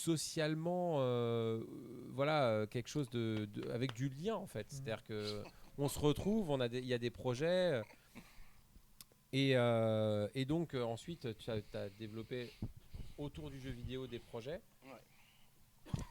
socialement, quelque chose avec du lien en fait. C'est-à-dire que on se retrouve, il y a des projets et donc ensuite tu as développé autour du jeu vidéo des projets.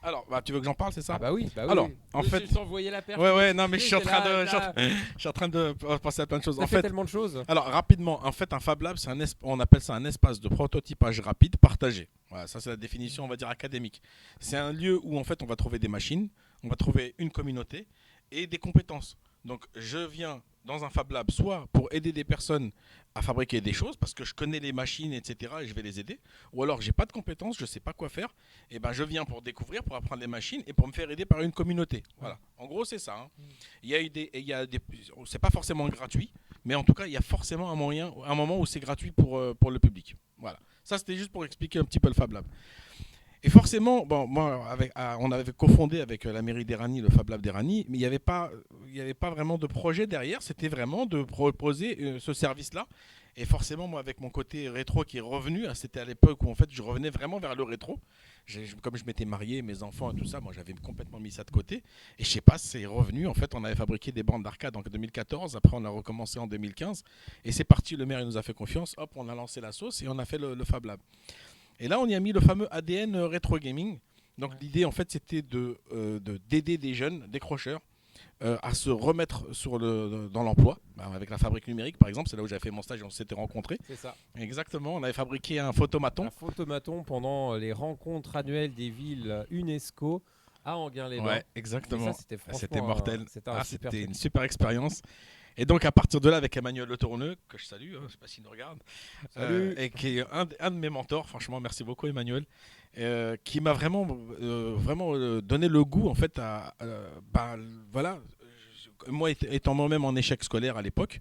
Alors, tu veux que j'en parle, c'est ça? Ah bah oui, Alors, oui. en fait, Je t'envoyais la perche. ouais, non, mais je suis en J'étais train de, là. je suis en train de penser à plein de choses. T'as En fait fait, tellement de choses. alors rapidement, en fait, un Fab Lab, on appelle ça un espace de prototypage rapide partagé. Voilà, ça c'est la définition, on va dire académique. C'est un lieu où en fait on va trouver des machines, on va trouver une communauté et des compétences. Donc, je viens dans un Fab Lab soit pour aider des personnes à fabriquer des choses parce que je connais les machines, etc. et je vais les aider, ou alors j'ai pas de compétences, je sais pas quoi faire, et ben je viens pour découvrir, pour apprendre les machines et pour me faire aider par une communauté. Voilà. En gros, c'est ça. Hein. Il y a des, c'est pas forcément gratuit, mais en tout cas, il y a forcément un moment où c'est gratuit pour le public. Voilà. Ça, c'était juste pour expliquer un petit peu le Fab Lab. Et forcément, bon, moi, on avait cofondé avec la mairie d'Erani le Fab Lab d'Erani, mais il n'y avait pas vraiment de projet derrière. C'était vraiment de proposer ce service-là. Et forcément, moi, avec mon côté rétro qui est revenu, c'était à l'époque où en fait, je revenais vraiment vers le rétro. Comme je m'étais marié, mes enfants et tout ça, moi, j'avais complètement mis ça de côté. Et je sais pas, c'est revenu. En fait, on avait fabriqué des bandes d'arcade en 2014. Après, on a recommencé en 2015. Et c'est parti. Le maire, il nous a fait confiance. Hop, on a lancé la sauce et on a fait le Fab Lab. Et là, on y a mis le fameux ADN rétro gaming. Donc l'idée, en fait, c'était d'aider des jeunes décrocheurs à se remettre dans l'emploi. Avec la fabrique numérique, par exemple, c'est là où j'avais fait mon stage et on s'était rencontrés. C'est ça. Exactement, on avait fabriqué un photomaton. Un photomaton pendant les rencontres annuelles des villes UNESCO à Enghien-les-Bains. Ouais, exactement. Ça, c'était mortel. C'était une super expérience. Et donc, à partir de là, avec Emmanuel Le Tourneux, que je salue, je ne sais pas s'il nous regarde, et qui est un de mes mentors, franchement, merci beaucoup, Emmanuel, qui m'a vraiment donné le goût, en fait, moi étant moi-même en échec scolaire à l'époque,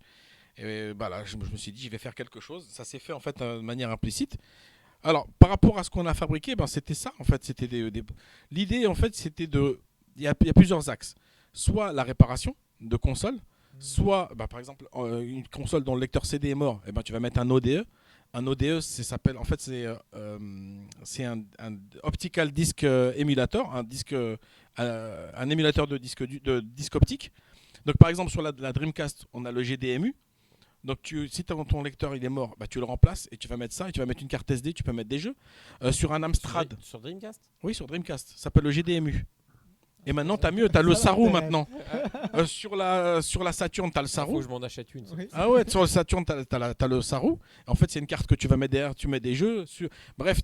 et là, je me suis dit, je vais faire quelque chose. Ça s'est fait, en fait, de manière implicite. Alors, par rapport à ce qu'on a fabriqué, c'était ça, en fait. L'idée, en fait, c'était il y a plusieurs axes. Soit la réparation de consoles, soit, par exemple, une console dont le lecteur CD est mort, tu vas mettre un ODE. Un ODE, c'est un optical disc emulator, un émulateur de disque optique. Donc, par exemple, sur la Dreamcast, on a le GDMU. Donc, si ton lecteur il est mort, tu le remplaces et tu vas mettre ça et tu vas mettre une carte SD, tu peux mettre des jeux. Sur un Amstrad. Sur Dreamcast ? Oui, sur Dreamcast. Ça s'appelle le GDMU. Et maintenant, t'as mieux, t'as le Saru maintenant. Sur la Saturn, t'as le Saru. Faut que je m'en achète une. Oui. Ah ouais, sur le Saturn, t'as le Saru. En fait, c'est une carte que tu vas mettre derrière, tu mets des jeux. Bref,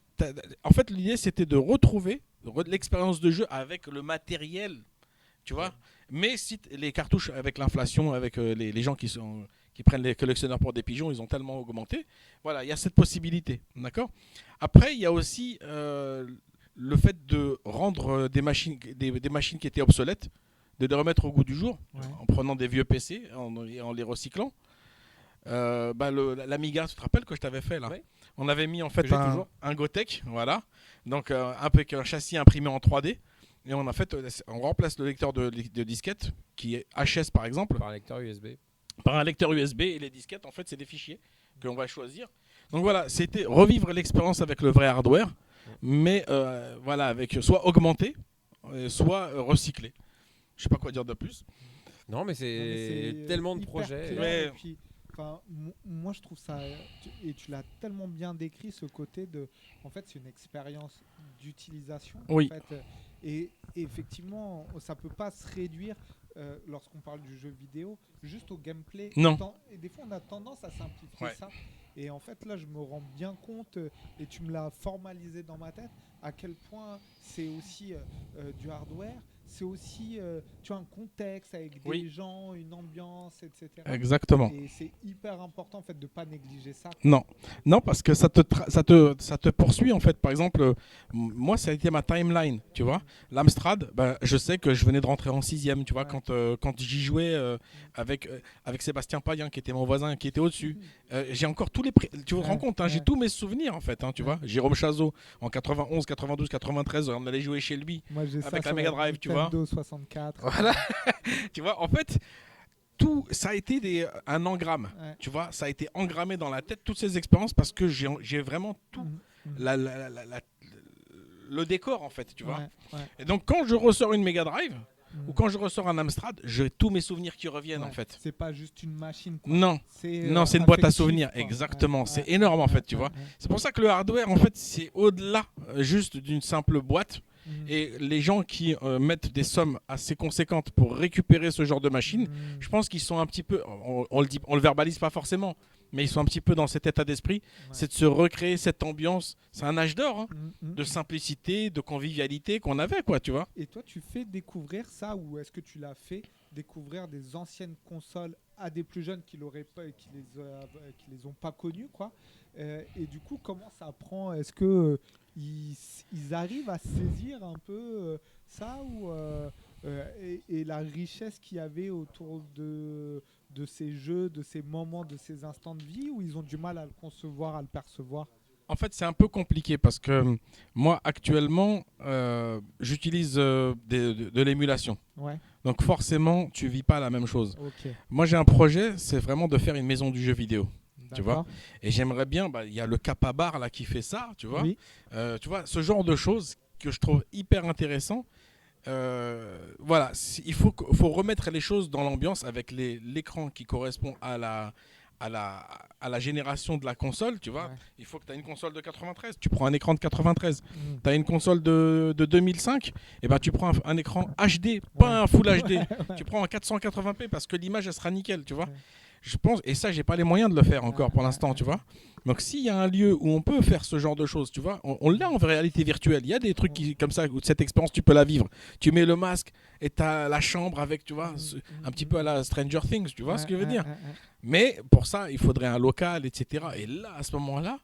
en fait, l'idée, c'était de retrouver l'expérience de jeu avec le matériel, tu vois. Mais si les cartouches, avec l'inflation, avec les gens qui prennent les collectionneurs pour des pigeons, ils ont tellement augmenté. Voilà, il y a cette possibilité, d'accord. Après, il y a aussi le fait de rendre des machines qui étaient obsolètes, de les remettre au goût du jour, en prenant des vieux PC et en les recyclant. L'Amiga, tu te rappelles que je t'avais fait là? Oui. On avait mis en fait un Gotek, voilà, donc avec un châssis imprimé en 3D. Et on remplace le lecteur de disquette, qui est HS par exemple, par un lecteur USB. Par un lecteur USB, et les disquettes, en fait, c'est des fichiers qu'on va choisir. Donc voilà, c'était revivre l'expérience avec le vrai hardware, mais avec soit augmenté, soit recyclé. Je sais pas quoi dire de plus. Non, mais c'est tellement de projets. Et puis, moi, je trouve ça, et tu l'as tellement bien décrit, ce côté de, en fait, c'est une expérience d'utilisation. Oui. En fait, et effectivement, ça peut pas se réduire lorsqu'on parle du jeu vidéo juste au gameplay. Non. Et des fois, on a tendance à simplifier ça. Et en fait, là, je me rends bien compte, et tu me l'as formalisé dans ma tête, à quel point c'est aussi du hardware. C'est aussi tu as un contexte avec des gens, une ambiance, etc. Exactement. Et c'est hyper important en fait de pas négliger ça. Non, parce que ça te poursuit en fait. Par exemple, moi ça a été ma timeline, tu vois. L'Amstrad, je sais que je venais de rentrer en 6e, tu vois, quand j'y jouais avec Sébastien Payen qui était mon voisin, qui était au-dessus. J'ai encore tous les tu te rends compte, j'ai tous mes souvenirs en fait, tu vois. Jérôme Chazot en 91, 92, 93, on allait jouer chez lui. Moi, j'ai avec ça la Mega Drive, tu vois. 64. Voilà. Tu vois, en fait, tout ça a été un engramme. Tu vois, ça a été engrammé dans la tête, toutes ces expériences, parce que j'ai vraiment tout. le décor en fait, tu vois. Ouais. Et donc quand je ressors une Mega Drive ou quand je ressors un Amstrad, j'ai tous mes souvenirs qui reviennent en fait. C'est pas juste une machine, quoi. Non, c'est une boîte à souvenirs, exactement. C'est énorme en fait, tu vois. C'est pour ça que le hardware, en fait, c'est au-delà juste d'une simple boîte. Et les gens qui mettent des sommes assez conséquentes pour récupérer ce genre de machine, je pense qu'ils sont un petit peu, on le verbalise pas forcément, mais ils sont un petit peu dans cet état d'esprit, c'est de se recréer cette ambiance. C'est un âge d'or, hein, de simplicité, de convivialité qu'on avait, quoi, tu vois. Et toi, tu fais découvrir ça, ou est-ce que tu l'as fait découvrir des anciennes consoles à des plus jeunes qui l'auraient pas, qui les ont pas connues, quoi. Et du coup, comment ça prend? Est-ce que ils arrivent à saisir un peu ça, ou et la richesse qu'il y avait autour de ces jeux, de ces moments, de ces instants de vie, ou ils ont du mal à le concevoir, à le percevoir? En fait, c'est un peu compliqué parce que moi, actuellement, j'utilise de l'émulation. Ouais. Donc forcément, tu vis pas la même chose. Ok. Moi, j'ai un projet, c'est vraiment de faire une maison du jeu vidéo. Tu vois, D'accord. et j'aimerais bien, il y a le Capabar là qui fait ça, tu vois. Oui. Tu vois, ce genre de choses que je trouve hyper intéressant. Voilà, il faut remettre les choses dans l'ambiance avec l'écran qui correspond à la génération de la console, tu vois. Ouais. Il faut que tu aies une console de 93, tu prends un écran de 93. Tu as une console de 2005, et ben tu prends un écran HD, pas un Full HD. Tu prends un 480p parce que l'image elle sera nickel, tu vois. Ouais. Je pense, et ça j'ai pas les moyens de le faire encore pour l'instant, tu vois. Donc s'il y a un lieu où on peut faire ce genre de choses, tu vois, on l'a en réalité virtuelle. Il y a des trucs comme ça où cette expérience tu peux la vivre. Tu mets le masque et tu as la chambre avec, tu vois, un petit peu à la Stranger Things, tu vois ce que je veux dire. Mais pour ça, il faudrait un local, etc. Et là, à ce moment-là,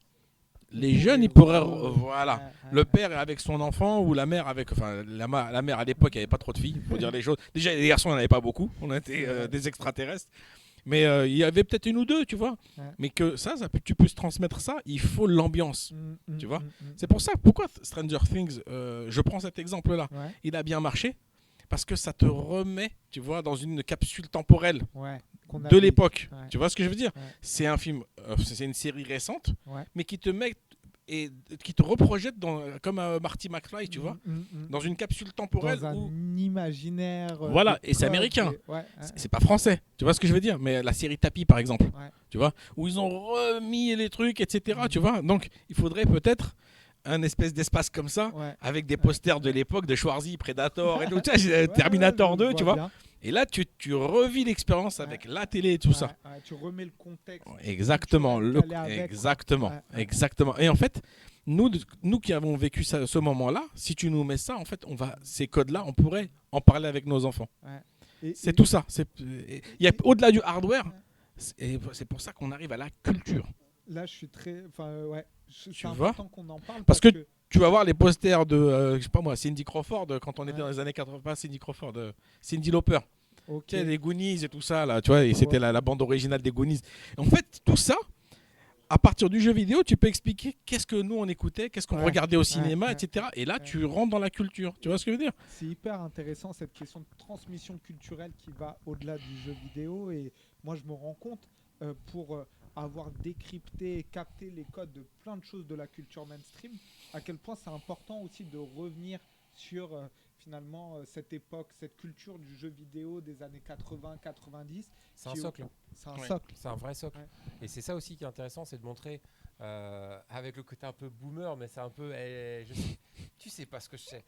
les jeunes, ils pourraient, voilà, le père est avec son enfant ou la mère avec, enfin la mère à l'époque, il n'y avait pas trop de filles, pour dire les choses. Déjà les garçons, il n'y en avait pas beaucoup, on était des extraterrestres. Mais il y avait peut-être une ou deux, tu vois. Mais que tu puisses transmettre ça, il faut l'ambiance, tu vois. C'est pour ça, pourquoi Stranger Things, je prends cet exemple-là, il a bien marché, parce que ça te remet, tu vois, dans une capsule temporelle de l'époque. Tu vois ce que je veux dire? C'est un film, c'est une série récente, mais qui te met et qui te reprojette comme Marty McFly, tu vois, dans une capsule temporelle dans un imaginaire. Voilà, et c'est américain. C'est pas français, tu vois ce que je veux dire. Mais la série Tapis, par exemple, tu vois, où ils ont remis les trucs, etc. Tu vois, donc il faudrait peut-être un espèce d'espace comme ça, avec des posters de l'époque de Schwarzy, Predator et tout, Terminator 2, tu vois. Bien. Et là, tu revis l'expérience avec la télé et tout ça. Tu remets le contexte. Exactement. Exactement. Et en fait, nous qui avons vécu ce moment-là, si tu nous mets ça, en fait, ces codes-là, on pourrait en parler avec nos enfants. C'est tout ça. Il y a au-delà du hardware, et c'est pour ça qu'on arrive à la culture. Là, je suis très... c'est important qu'on en parle. Parce que tu vas voir les posters de, je sais pas moi, Cindy Crawford, quand on était dans les années 80, pas Cindy Crawford, Cyndi Lauper. Tu sais, les Goonies et tout ça, là, tu vois, et c'était la bande originale des Goonies. En fait, tout ça, à partir du jeu vidéo, tu peux expliquer qu'est-ce que nous on écoutait, qu'est-ce qu'on regardait au cinéma, etc. Et là, tu rentres dans la culture. Tu vois ce que je veux dire? C'est hyper intéressant cette question de transmission culturelle qui va au-delà du jeu vidéo. Et moi, je me rends compte pour avoir décrypté et capté les codes de plein de choses de la culture mainstream, à quel point c'est important aussi de revenir sur finalement cette époque, cette culture du jeu vidéo des années 80-90. C'est un socle. C'est un socle. C'est un vrai socle. Et c'est ça aussi qui est intéressant, c'est de montrer, avec le côté un peu boomer, mais c'est un peu, tu sais pas ce que je sais,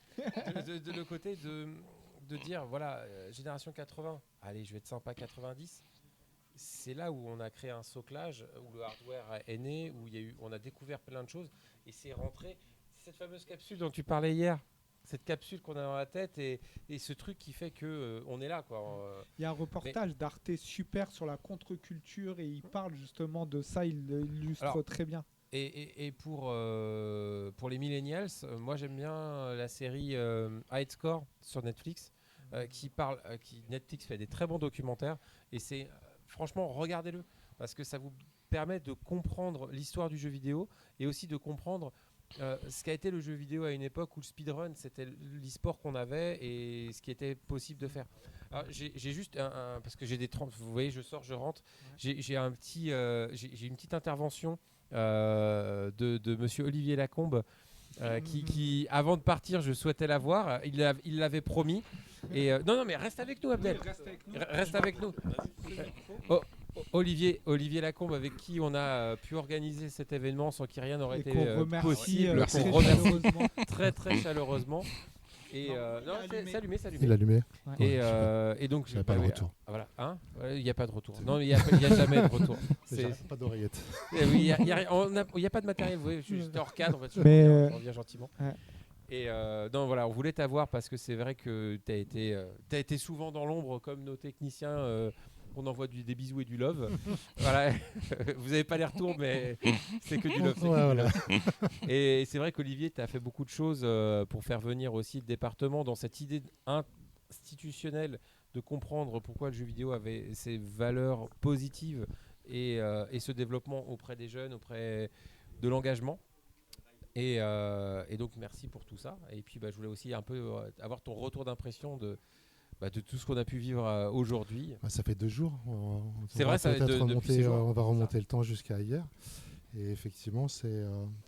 de le côté de dire, voilà, génération 80, allez, je vais être sympa, 90. C'est là où on a créé un soclage, où le hardware est né, où on a découvert plein de choses, et c'est rentré. Cette fameuse capsule dont tu parlais hier, cette capsule qu'on a dans la tête, et ce truc qui fait que on est là, quoi. Il y a un reportage d'Arte super sur la contre-culture, et il parle justement de ça, il l'illustre très bien. Et pour les millennials, moi j'aime bien la série High Score sur Netflix, Netflix fait des très bons documentaires, et c'est franchement, regardez-le, parce que ça vous permet de comprendre l'histoire du jeu vidéo et aussi de comprendre ce qu'a été le jeu vidéo à une époque où le speedrun, c'était l'e-sport qu'on avait et ce qui était possible de faire. Alors, j'ai juste parce que j'ai des 30, vous voyez, je sors, je rentre, j'ai une petite intervention de monsieur Olivier Lacombe qui, avant de partir, je souhaitais la voir. Il l'avait promis. Et non, mais reste avec nous, Abdel. Reste avec nous. Olivier Lacombe, avec qui on a pu organiser cet événement sans qu'il rien n'aurait été possible. Qu'on remercie très très chaleureusement. Et c'est allumé. Il a allumé. Et donc il n'y a pas de retour. Voilà, il n'y a pas de retour. Non, il n'y a jamais de retour. Pas d'oreillette. Il n'y a pas de matériel. Vous voyez, j'étais hors cadre. En fait, je reviens gentiment. Et non, voilà, on voulait t'avoir parce que c'est vrai que t'as été souvent dans l'ombre comme nos techniciens. On envoie des bisous et du love. Voilà. Vous n'avez pas les retours, mais c'est que du love. Voilà. Et c'est vrai qu'Olivier, tu as fait beaucoup de choses pour faire venir aussi le département dans cette idée institutionnelle de comprendre pourquoi le jeu vidéo avait ses valeurs positives et ce développement auprès des jeunes, auprès de l'engagement. Et donc, merci pour tout ça. Et puis, je voulais aussi un peu avoir ton retour d'impression de tout ce qu'on a pu vivre aujourd'hui. Ça fait 2 jours. C'est vrai, ça va être on va remonter le temps jusqu'à hier. Et effectivement,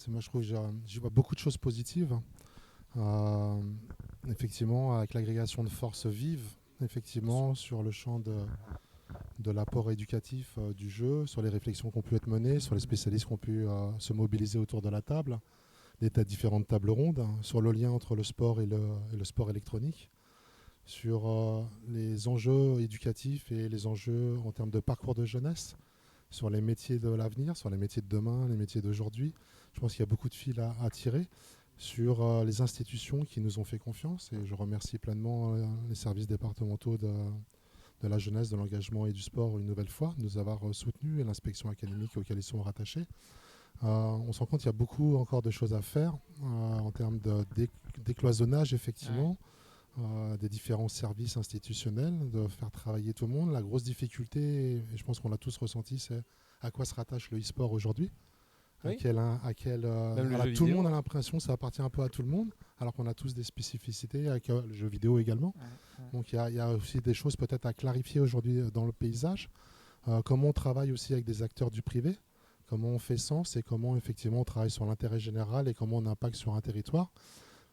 moi je trouve que j'y vois beaucoup de choses positives. Effectivement, avec l'agrégation de forces vives, effectivement, sur le champ de l'apport éducatif du jeu, sur les réflexions qui ont pu être menées, sur les spécialistes qui ont pu se mobiliser autour de la table, les différentes tables rondes, sur le lien entre le sport et le sport électronique, sur les enjeux éducatifs et les enjeux en termes de parcours de jeunesse, sur les métiers de l'avenir, sur les métiers de demain, les métiers d'aujourd'hui. Je pense qu'il y a beaucoup de fils à tirer sur les institutions qui nous ont fait confiance, et je remercie pleinement les services départementaux de la jeunesse, de l'engagement et du sport une nouvelle fois de nous avoir soutenus, et l'inspection académique auquel ils sont rattachés. On se rend compte qu'il y a beaucoup encore de choses à faire en termes de décloisonnage, effectivement. Des différents services institutionnels, de faire travailler tout le monde. La grosse difficulté, et je pense qu'on l'a tous ressenti, c'est à quoi se rattache le e-sport aujourd'hui. Tout le monde a l'impression que ça appartient un peu à tout le monde, alors qu'on a tous des spécificités, avec le jeu vidéo également. Donc il y a aussi des choses peut-être à clarifier aujourd'hui dans le paysage. Comment on travaille aussi avec des acteurs du privé, comment on fait sens et comment effectivement on travaille sur l'intérêt général et comment on impacte sur un territoire.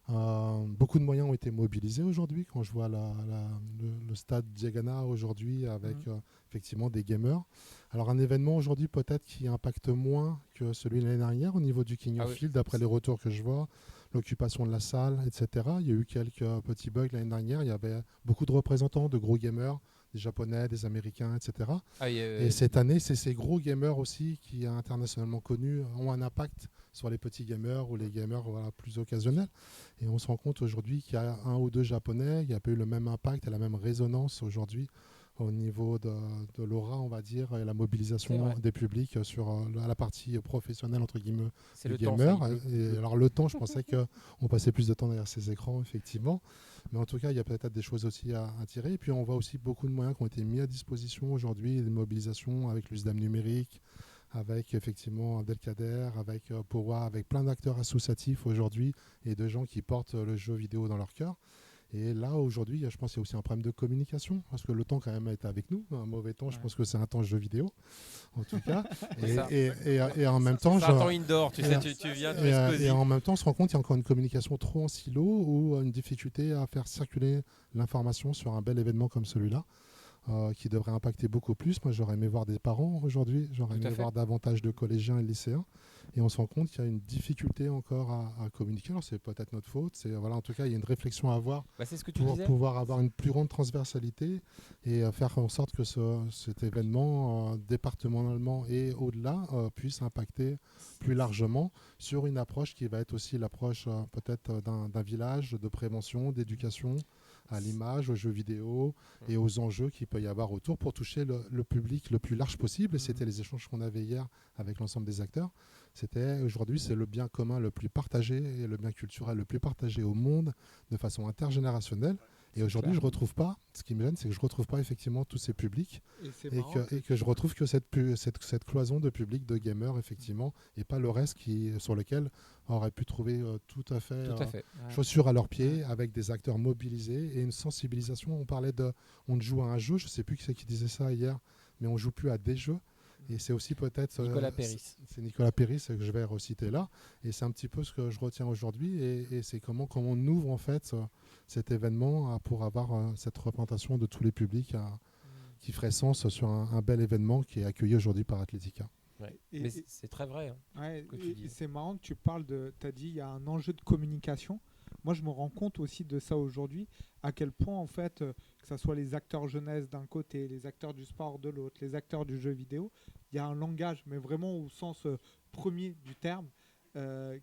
Beaucoup de moyens ont été mobilisés aujourd'hui. Quand je vois le stade Diagana aujourd'hui avec effectivement des gamers. Alors un événement aujourd'hui peut-être qui impacte moins que celui de l'année dernière au niveau du King of Field, d'après les retours que je vois, l'occupation de la salle, etc. Il y a eu quelques petits bugs l'année dernière. Il y avait beaucoup de représentants, de gros gamers, des Japonais, des Américains, etc. Et cette année, c'est ces gros gamers aussi qui, internationalement connus, ont un impact sur les petits gamers ou les gamers plus occasionnels. Et on se rend compte aujourd'hui qu'il y a 1 ou 2 Japonais, il n'y a pas eu le même impact et la même résonance aujourd'hui au niveau de l'aura, on va dire, et la mobilisation des publics sur la partie professionnelle, entre guillemets, du gamer. Alors le temps, je pensais qu'on passait plus de temps derrière ces écrans, effectivement. Mais en tout cas, il y a peut-être des choses aussi à tirer. Et puis on voit aussi beaucoup de moyens qui ont été mis à disposition aujourd'hui, des mobilisations avec l'USDAM numérique, avec effectivement Abdelkader, avec Powa, avec plein d'acteurs associatifs aujourd'hui et de gens qui portent le jeu vidéo dans leur cœur. Et là, aujourd'hui, je pense qu'il y a aussi un problème de communication, parce que le temps quand même est avec nous. Un mauvais temps, je pense que c'est un temps jeu vidéo, en tout cas. et en même temps... C'est un temps indoor, tu sais, tu viens de et en même temps, on se rend compte qu'il y a encore une communication trop en silo ou une difficulté à faire circuler l'information sur un bel événement comme celui-là. Qui devrait impacter beaucoup plus. Moi, j'aurais aimé voir des parents aujourd'hui, j'aurais aimé voir davantage de collégiens et de lycéens. Et on se rend compte qu'il y a une difficulté encore à communiquer. Alors, c'est peut-être notre faute. En tout cas, il y a une réflexion à avoir pour pouvoir avoir une plus grande transversalité et faire en sorte que cet événement, départementalement et au-delà, puisse impacter plus largement sur une approche qui va être aussi l'approche peut-être d'un village de prévention, d'éducation, à l'image, aux jeux vidéo et aux enjeux qu'il peut y avoir autour pour toucher le public le plus large possible. Et c'était les échanges qu'on avait hier avec l'ensemble des acteurs. Aujourd'hui, c'est le bien commun le plus partagé et le bien culturel le plus partagé au monde de façon intergénérationnelle. Et aujourd'hui, je retrouve pas, ce qui me gêne, c'est que je retrouve pas effectivement tous ces publics et que je retrouve que cette cloison de public, de gamers, effectivement, et pas le reste sur lequel on aurait pu trouver tout à fait chaussures à leurs pieds, avec des acteurs mobilisés et une sensibilisation. On parlait on joue à un jeu, je sais plus qui c'est qui disait ça hier, mais on joue plus à des jeux. Et c'est aussi peut-être... Nicolas Péris. C'est Nicolas Péris que je vais reciter là. Et c'est un petit peu ce que je retiens aujourd'hui. Et c'est comment on ouvre en fait cet événement pour avoir cette représentation de tous les publics qui ferait sens sur un bel événement qui est accueilli aujourd'hui par Athletica. Ouais. Mais c'est très vrai. C'est marrant que tu parles tu as dit il y a un enjeu de communication. Moi, je me rends compte aussi de ça aujourd'hui, à quel point, en fait, que ce soit les acteurs jeunesse d'un côté, les acteurs du sport de l'autre, les acteurs du jeu vidéo, il y a un langage, mais vraiment au sens premier du terme,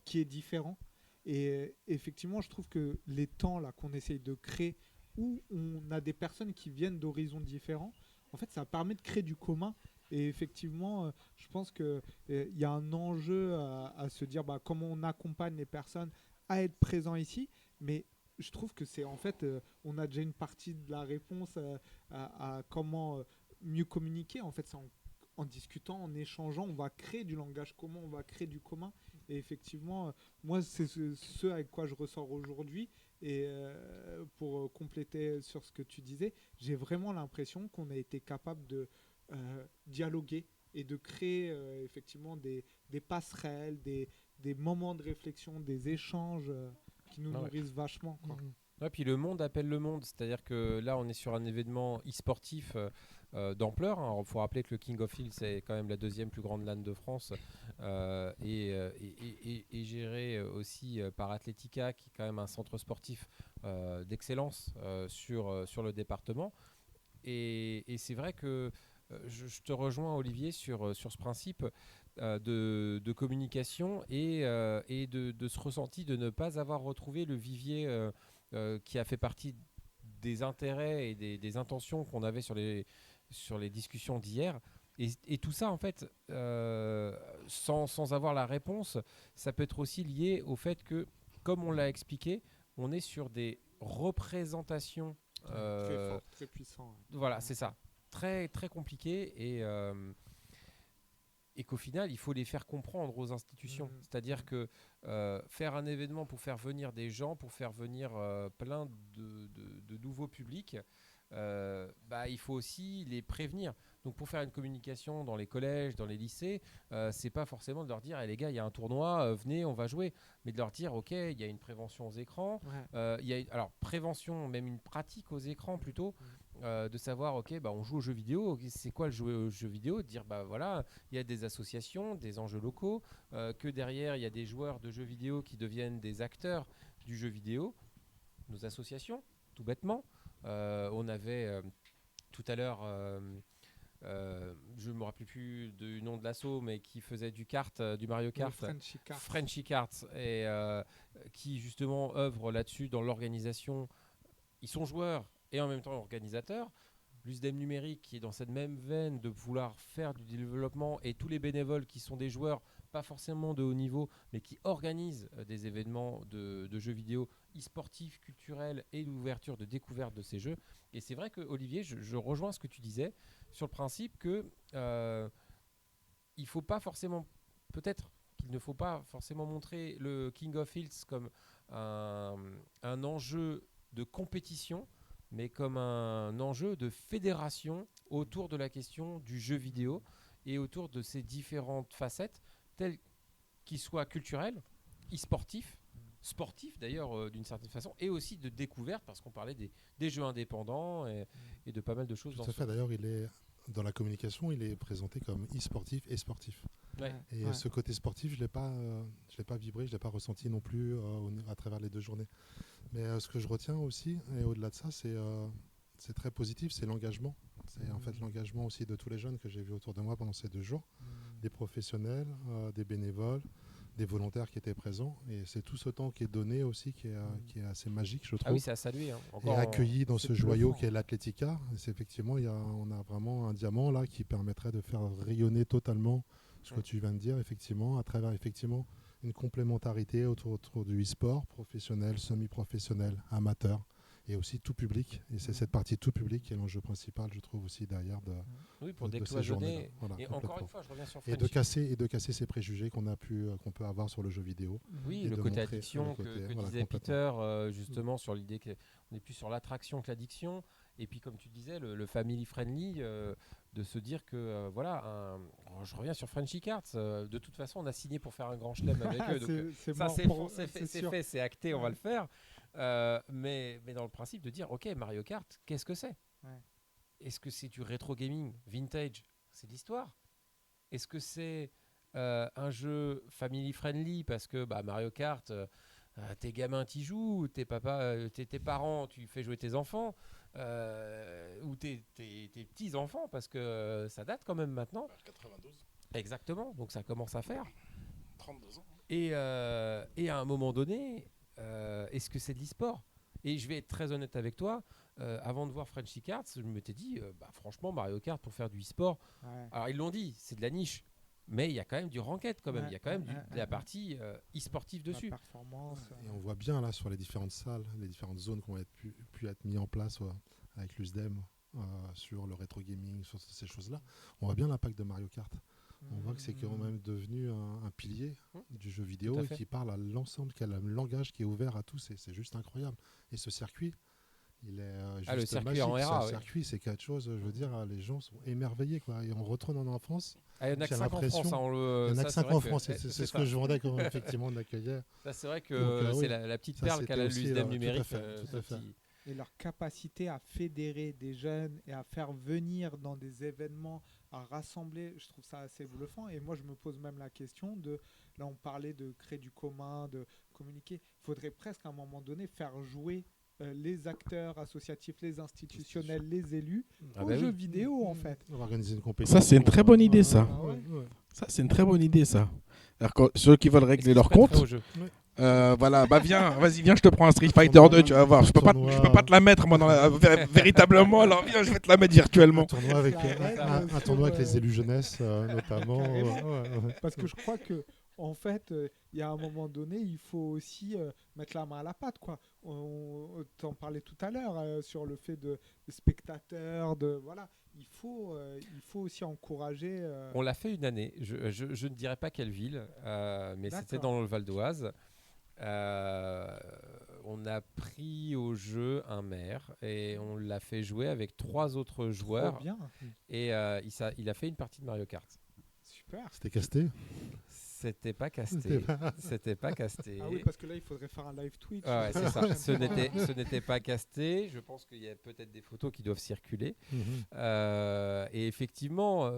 qui est différent. Et effectivement, je trouve que les temps là qu'on essaye de créer, où on a des personnes qui viennent d'horizons différents, en fait, ça permet de créer du commun. Et effectivement, je pense qu'il y a un enjeu à se dire comment on accompagne les personnes à être présents ici. Mais je trouve que c'est en fait, on a déjà une partie de la réponse à comment mieux communiquer. En fait, c'est en discutant, en échangeant, on va créer du langage commun, on va créer du commun. Et effectivement, moi, c'est ce avec quoi je ressors aujourd'hui. Et pour compléter sur ce que tu disais, j'ai vraiment l'impression qu'on a été capable de dialoguer et de créer effectivement des passerelles, des moments de réflexion, des échanges qui nous nourrissent vachement, quoi. Ouais, puis le monde appelle le monde, c'est-à-dire que là on est sur un événement e-sportif d'ampleur. Il faut rappeler que le King of Hill c'est quand même la deuxième plus grande LAN de France et géré aussi par Athletica qui est quand même un centre sportif d'excellence sur le département. Et c'est vrai que je te rejoins Olivier sur ce principe de communication et de ce ressenti de ne pas avoir retrouvé le vivier qui a fait partie des intérêts et des intentions qu'on avait sur les discussions d'hier. Et tout ça, en fait, sans avoir la réponse, ça peut être aussi lié au fait que, comme on l'a expliqué, on est sur des représentations très fort, très puissant. Voilà, c'est ça. Très, très compliqué et qu'au final, il faut les faire comprendre aux institutions. C'est-à-dire que faire un événement pour faire venir des gens, pour faire venir plein de nouveaux publics, il faut aussi les prévenir. Donc pour faire une communication dans les collèges, dans les lycées, c'est pas forcément de leur dire les gars, il y a un tournoi, venez, on va jouer, mais de leur dire ok, il y a une prévention aux écrans, alors prévention, même une pratique aux écrans plutôt, de savoir ok, on joue aux jeux vidéo, c'est quoi le jouer aux jeux vidéo, de dire voilà, il y a des associations, des enjeux locaux, que derrière il y a des joueurs de jeux vidéo qui deviennent des acteurs du jeu vidéo, nos associations, tout bêtement. On avait tout à l'heure, je ne me rappelle plus du nom de l'asso, mais qui faisait du Mario Kart, Frenchy Kart, et qui justement œuvre là-dessus dans l'organisation. Ils sont joueurs et en même temps organisateurs. L'USDEM numérique qui est dans cette même veine de vouloir faire du développement, et tous les bénévoles qui sont des joueurs, pas forcément de haut niveau, mais qui organisent des événements de jeux vidéo e-sportifs, culturels et d'ouverture, de découverte de ces jeux. Et c'est vrai que Olivier, je rejoins ce que tu disais sur le principe que il faut pas forcément, peut-être qu'il ne faut pas forcément montrer le King of Hills comme un enjeu de compétition, mais comme un enjeu de fédération autour de la question du jeu vidéo et autour de ses différentes facettes, telles qu'ils soient culturels, e-sportifs, sportifs d'ailleurs d'une certaine façon, et aussi de découverte, parce qu'on parlait des jeux indépendants et de pas mal de choses. Tout à fait, d'ailleurs, dans la communication, il est présenté comme e-sportif et sportif. Ouais. Et ce côté sportif, je l'ai pas vibré, je l'ai pas ressenti non plus à travers les 2 journées. Mais ce que je retiens aussi, et au-delà de ça, c'est très positif, c'est l'engagement. C'est en fait l'engagement aussi de tous les jeunes que j'ai vus autour de moi pendant ces 2 jours, des professionnels, des bénévoles, des volontaires qui étaient présents. Et c'est tout ce temps qui est donné aussi, qui est assez magique, je trouve. Ah oui, c'est à saluer. Et accueilli dans ce joyau qui est l'Athletica. C'est effectivement, on a vraiment un diamant là qui permettrait de faire rayonner totalement ce que tu viens de dire, effectivement, à travers effectivement une complémentarité autour du e-sport, professionnel, semi-professionnel, amateur, et aussi tout public. Et c'est cette partie tout public qui est l'enjeu principal, je trouve, aussi derrière pour de ces journées-là. Voilà, et encore une fois, je reviens sur et de casser ces préjugés qu'on peut avoir sur le jeu vidéo. Oui, le côté addiction que disait Peter, justement, sur l'idée qu'on est plus sur l'attraction que l'addiction. Et puis comme tu disais, le family friendly, de se dire que je reviens sur Frenchy Cards. De toute façon, on a signé pour faire un grand chelem avec eux. Donc, C'est ça, mort c'est sûr. fait, c'est acté, on va Ouais. le faire. Mais dans le principe de dire, ok, Mario Kart, qu'est-ce que c'est? Ouais. Est-ce que c'est du rétro gaming vintage? C'est de l'histoire. Est-ce que c'est un jeu family friendly parce que Mario Kart, tes gamins t'y jouent, tes parents, tu fais jouer tes enfants, ou tes petits enfants parce que ça date quand même maintenant. 92, Exactement, donc ça commence à faire. 32 ans. Et à un moment donné, est-ce que c'est de l'e-sport? Et je vais être très honnête avec toi, avant de voir Frenchy Cards, je m'étais dit, franchement, Mario Kart pour faire du e-sport, Ouais. alors ils l'ont dit, c'est de la niche, mais il y a quand même du ranked quand même, il y a quand même de la Ouais. partie e-sportive La dessus. performance. Et on voit bien là sur les différentes salles, les différentes zones qui ont pu être mises en place avec l'USDEM sur le rétro gaming, sur ces choses-là. On voit bien l'impact de Mario Kart. On voit que c'est quand même devenu un pilier du jeu vidéo Tout à et fait. qui parle à l'ensemble, qui a un langage qui est ouvert à tous. C'est juste incroyable. Et ce circuit, il est juste le circuit magique. en Ce RA, oui. circuit, c'est quelque chose, je veux dire, les gens sont émerveillés, quoi. Et on retourne en enfance. Ah, il n'y en a que J'ai 5 en l'impression- France. Il y en a Ça, que c'est 5 vrai en que- France. C'est ce ça. que je vendais comme effectivement d'accueillir. Ça, c'est vrai que Donc, c'est oui. la petite Ça, perle c'était qu'a la aussi, l'USDEM tout à numérique. fait, tout à fait. Et leur capacité à fédérer des jeunes et à faire venir dans des événements, à rassembler, je trouve ça assez bluffant. Et moi, je me pose même la question là, on parlait de créer du commun, de communiquer. Il faudrait presque à un moment donné faire jouer les acteurs associatifs, les institutionnels, les élus Ah aux bah jeux oui. vidéo, en fait. On va organiser une compétition. Ça, c'est une très bonne idée, ça. Ah ouais, ouais. Ça, c'est une très bonne idée, ça. Alors, ceux qui veulent Est-ce régler qu'ils leur se prêteraient compte, au jeu? voilà, viens, vas-y, viens, je te prends un Street Fighter 2, tu vas voir. Je peux pas te la mettre, moi, véritablement. Alors, viens, je vais te la mettre virtuellement. Un tournoi avec, Ça aide, un tournoi avec sur, les élus jeunesse, notamment. Carrément. Ouais. Parce que je crois que en fait, il y a un moment donné, il faut aussi mettre la main à la pâte, quoi. On t'en parlait tout à l'heure sur le fait de spectateurs, voilà. Il faut aussi encourager. On l'a fait une année. Je ne dirais pas quelle ville, mais c'était D'accord. dans le Val d'Oise. On a pris au jeu un maire et on l'a fait jouer avec 3 autres Trop joueurs. bien, Et il a fait une partie de Mario Kart. super. C'était casté. C'était pas casté. C'était pas- C'était pas casté. Ah oui, parce que là, il faudrait faire un live Twitch. Ah ouais, c'est ça. Ce n'était pas casté. Je pense qu'il y a peut-être des photos qui doivent circuler. Mhm. Et effectivement,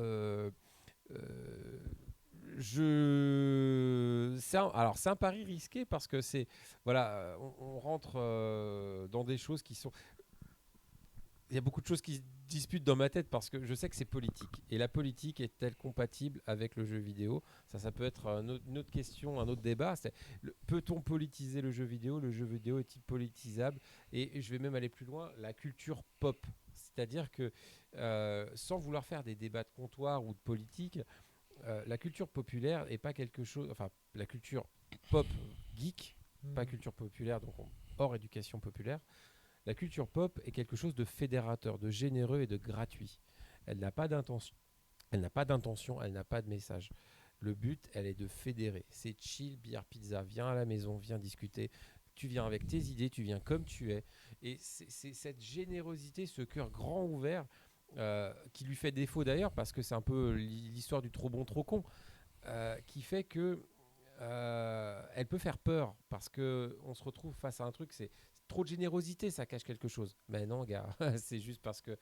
c'est un pari risqué parce que on rentre dans des choses qui sont. Il y a beaucoup de choses qui se disputent dans ma tête parce que je sais que c'est politique. Et la politique est-elle compatible avec le jeu vidéo? Ça peut être une autre question, un autre débat. Peut-on politiser le jeu vidéo? Le jeu vidéo est-il politisable? Et je vais même aller plus loin, la culture pop. C'est-à-dire que, sans vouloir faire des débats de comptoir ou de politique, la culture populaire n'est pas quelque chose... Enfin, la culture pop geek, pas culture populaire, donc hors éducation populaire. La culture pop est quelque chose de fédérateur, de généreux et de gratuit. Elle n'a pas d'intention, elle n'a pas de message. Le but, elle est de fédérer. C'est chill, bière, pizza. Viens à la maison, viens discuter. Tu viens avec tes idées, tu viens comme tu es. Et c'est cette générosité, ce cœur grand ouvert, qui lui fait défaut d'ailleurs, parce que c'est un peu l'histoire du trop bon, trop con, qui fait que elle peut faire peur, parce qu'on se retrouve face à un truc, c'est trop de générosité, ça cache quelque chose. Mais non, gars, c'est juste parce que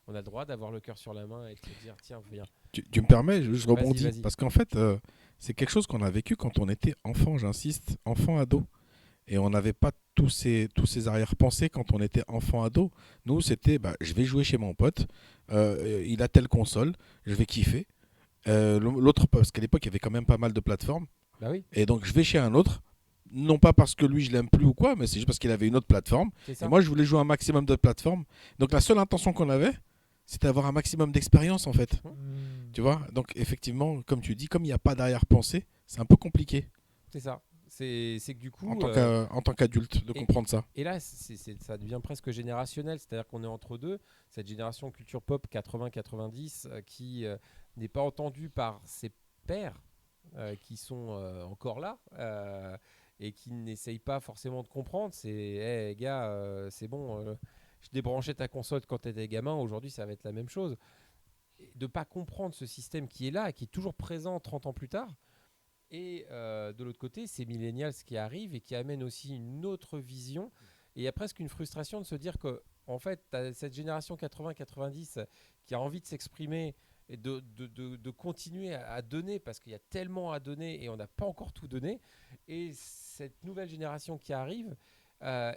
on a le droit d'avoir le cœur sur la main et de se dire, tiens, viens. Tu me permets, je rebondis. Vas-y. Parce qu'en fait, c'est quelque chose qu'on a vécu quand on était enfant, j'insiste, enfant-ado. Et on n'avait pas tous ces arrière-pensées quand on était enfant-ado. Nous, c'était, je vais jouer chez mon pote, il a telle console, je vais kiffer. L'autre, parce qu'à l'époque, il y avait quand même pas mal de plateformes. Bah oui, Et donc, je vais chez un autre, non pas parce que lui, je l'aime plus ou quoi, mais c'est juste parce qu'il avait une autre plateforme. c'est ça. Et moi, je voulais jouer un maximum de plateformes. Donc, la seule intention qu'on avait, c'était d'avoir un maximum d'expérience, en fait. Tu vois? Donc, effectivement, comme tu dis, comme il n'y a pas d'arrière-pensée, c'est un peu compliqué C'est ça. C'est que du coup... en tant qu'adulte de comprendre ça. Et là, ça devient presque générationnel, c'est-à-dire qu'on est entre deux, cette génération culture pop 80-90 qui n'est pas entendue par ses pairs qui sont encore là et qui n'essayent pas forcément de comprendre. C'est, hey, gars, c'est bon, je débranchais ta console quand tu étais gamin, aujourd'hui ça va être la même chose. Et de ne pas comprendre ce système qui est là, qui est toujours présent 30 ans plus tard. Et de l'autre côté, c'est millennials qui arrivent et qui amènent aussi une autre vision. Et il y a presque une frustration de se dire que, en fait, tu as cette génération 80-90 qui a envie de s'exprimer et de continuer à donner parce qu'il y a tellement à donner et on n'a pas encore tout donné. Et cette nouvelle génération qui arrive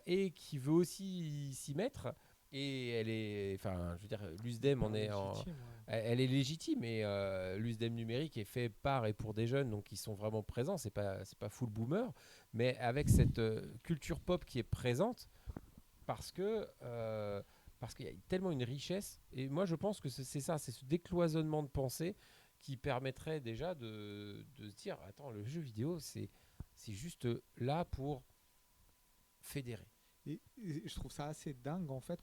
et qui veut aussi s'y mettre. Et elle est, enfin, je veux dire, l'USDEM elle est légitime et l'USDEM numérique est fait par et pour des jeunes, donc ils sont vraiment présents. C'est pas full boomer, mais avec cette culture pop qui est présente parce qu'il y a tellement une richesse. Et moi, je pense que c'est ça, c'est ce décloisonnement de pensée qui permettrait déjà de se dire, attends, le jeu vidéo, c'est juste là pour fédérer. Et je trouve ça assez dingue en fait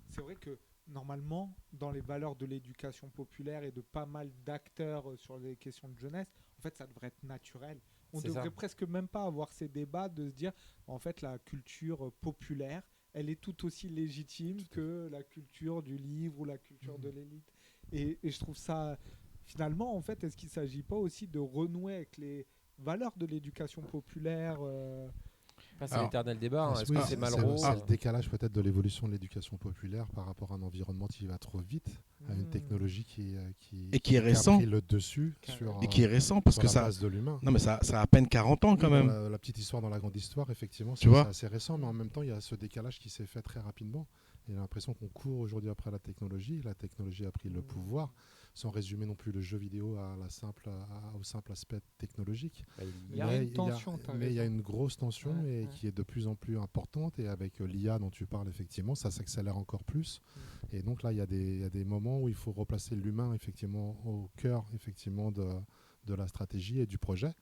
c'est vrai que normalement dans les valeurs de l'éducation populaire et de pas mal d'acteurs sur les questions de jeunesse, en fait ça devrait être naturel. On devrait presque même pas avoir ces débats de se dire en fait la culture populaire elle est tout aussi légitime que la culture du livre ou la culture de l'élite. Et je trouve ça finalement en fait est-ce qu'il s'agit pas aussi de renouer avec les valeurs de l'éducation populaire c'est l'éternel débat. Est-ce que c'est Malraux C'est le décalage peut-être de l'évolution de l'éducation populaire par rapport à un environnement qui va trop vite, à une technologie qui est récent. A pris le dessus et qui est récent parce que ça de l'humain. Non mais ça a à peine 40 ans quand même. La petite histoire dans la grande histoire, effectivement, c'est assez récent, mais en même temps, il y a ce décalage qui s'est fait très rapidement. Il y a l'impression qu'on court aujourd'hui après la technologie. La technologie a pris le pouvoir, sans résumer non plus le jeu vidéo au simple aspect technologique. Il y a une tension. Mais il y a une grosse tension qui est de plus en plus importante. Et avec l'IA dont tu parles, effectivement, ça s'accélère encore plus. Et donc là, il y a des moments où il faut replacer l'humain effectivement au cœur effectivement de la stratégie et du projet.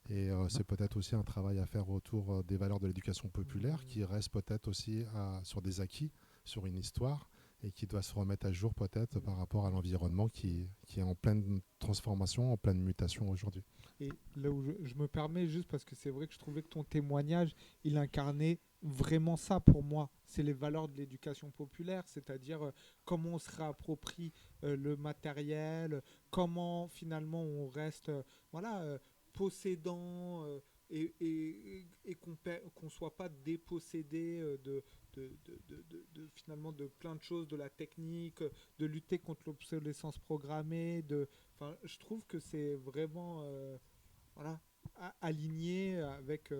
Et c'est peut-être aussi un travail à faire autour des valeurs de l'éducation populaire qui reste peut-être aussi sur des acquis, sur une histoire et qui doit se remettre à jour peut-être par rapport à l'environnement qui est en pleine transformation, en pleine mutation aujourd'hui. Et là où je me permets juste parce que c'est vrai que je trouvais que ton témoignage, il incarnait vraiment ça pour moi. C'est les valeurs de l'éducation populaire, c'est-à-dire comment on se réapproprie le matériel, comment finalement on reste possédant et qu'on ne soit pas dépossédé finalement de plein de choses, de la technique, de lutter contre l'obsolescence programmée. Je trouve que c'est vraiment aligné avec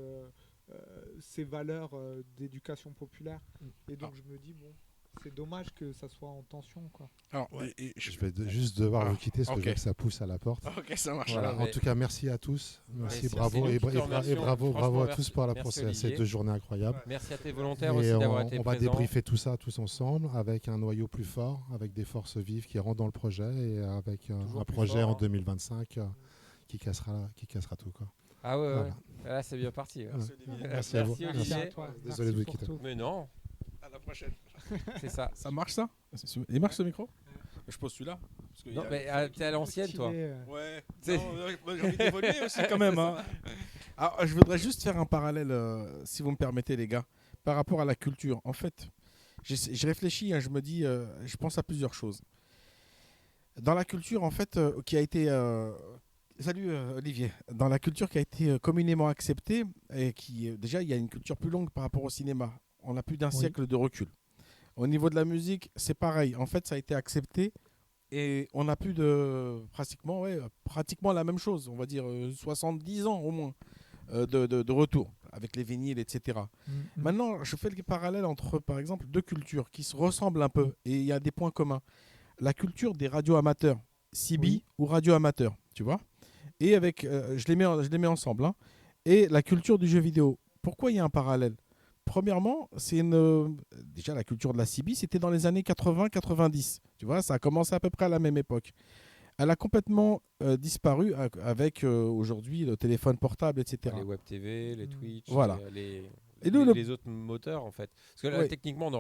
ces valeurs d'éducation populaire. Et donc je me dis, bon, c'est dommage que ça soit en tension, quoi. Alors, je vais juste devoir vous quitter parce que je vois que ça pousse à la porte. Ok, ça marche. Voilà. En tout cas, merci à tous. Merci, bravo et bravo à tous pour ces 2 journées incroyables. Merci à tes volontaires aussi d'avoir été présents. On va débriefer tout ça tous ensemble avec un noyau plus fort, avec des forces vives qui rentrent dans le projet et avec un projet en 2025 qui cassera tout, quoi. Ah ouais, voilà. Là, c'est bien parti. Merci à vous. Merci à toi. Désolé de vous quitter. Mais non. À la prochaine. C'est ça. Ça marche ça? Il marche ce micro? Je pose celui-là. Non, mais t'es à l'ancienne, toi. Ouais. J'ai envie d'évoluer aussi quand même. Hein. Alors, je voudrais juste faire un parallèle, si vous me permettez, les gars, par rapport à la culture. En fait, j'ai réfléchi, je me dis, je pense à plusieurs choses. Dans la culture, en fait, qui a été... Salut Olivier. Dans la culture qui a été communément acceptée, et qui déjà, il y a une culture plus longue par rapport au cinéma. On a plus d'un siècle de recul. Au niveau de la musique, c'est pareil. En fait, ça a été accepté et on a plus de pratiquement la même chose. On va dire 70 ans au moins de retour avec les vinyles, etc. Maintenant, je fais le parallèle entre, par exemple, 2 cultures qui se ressemblent un peu et il y a des points communs. La culture des radios amateurs, CB ou radio amateur, tu vois. Et avec, je les mets ensemble. Hein. Et la culture du jeu vidéo. Pourquoi il y a un parallèle? Premièrement, déjà la culture de la CB, c'était dans les années 80-90. Tu vois, ça a commencé à peu près à la même époque. Elle a complètement disparu avec aujourd'hui le téléphone portable, etc. Les web TV, les Twitch, voilà. les autres moteurs en fait. Parce que là, techniquement, on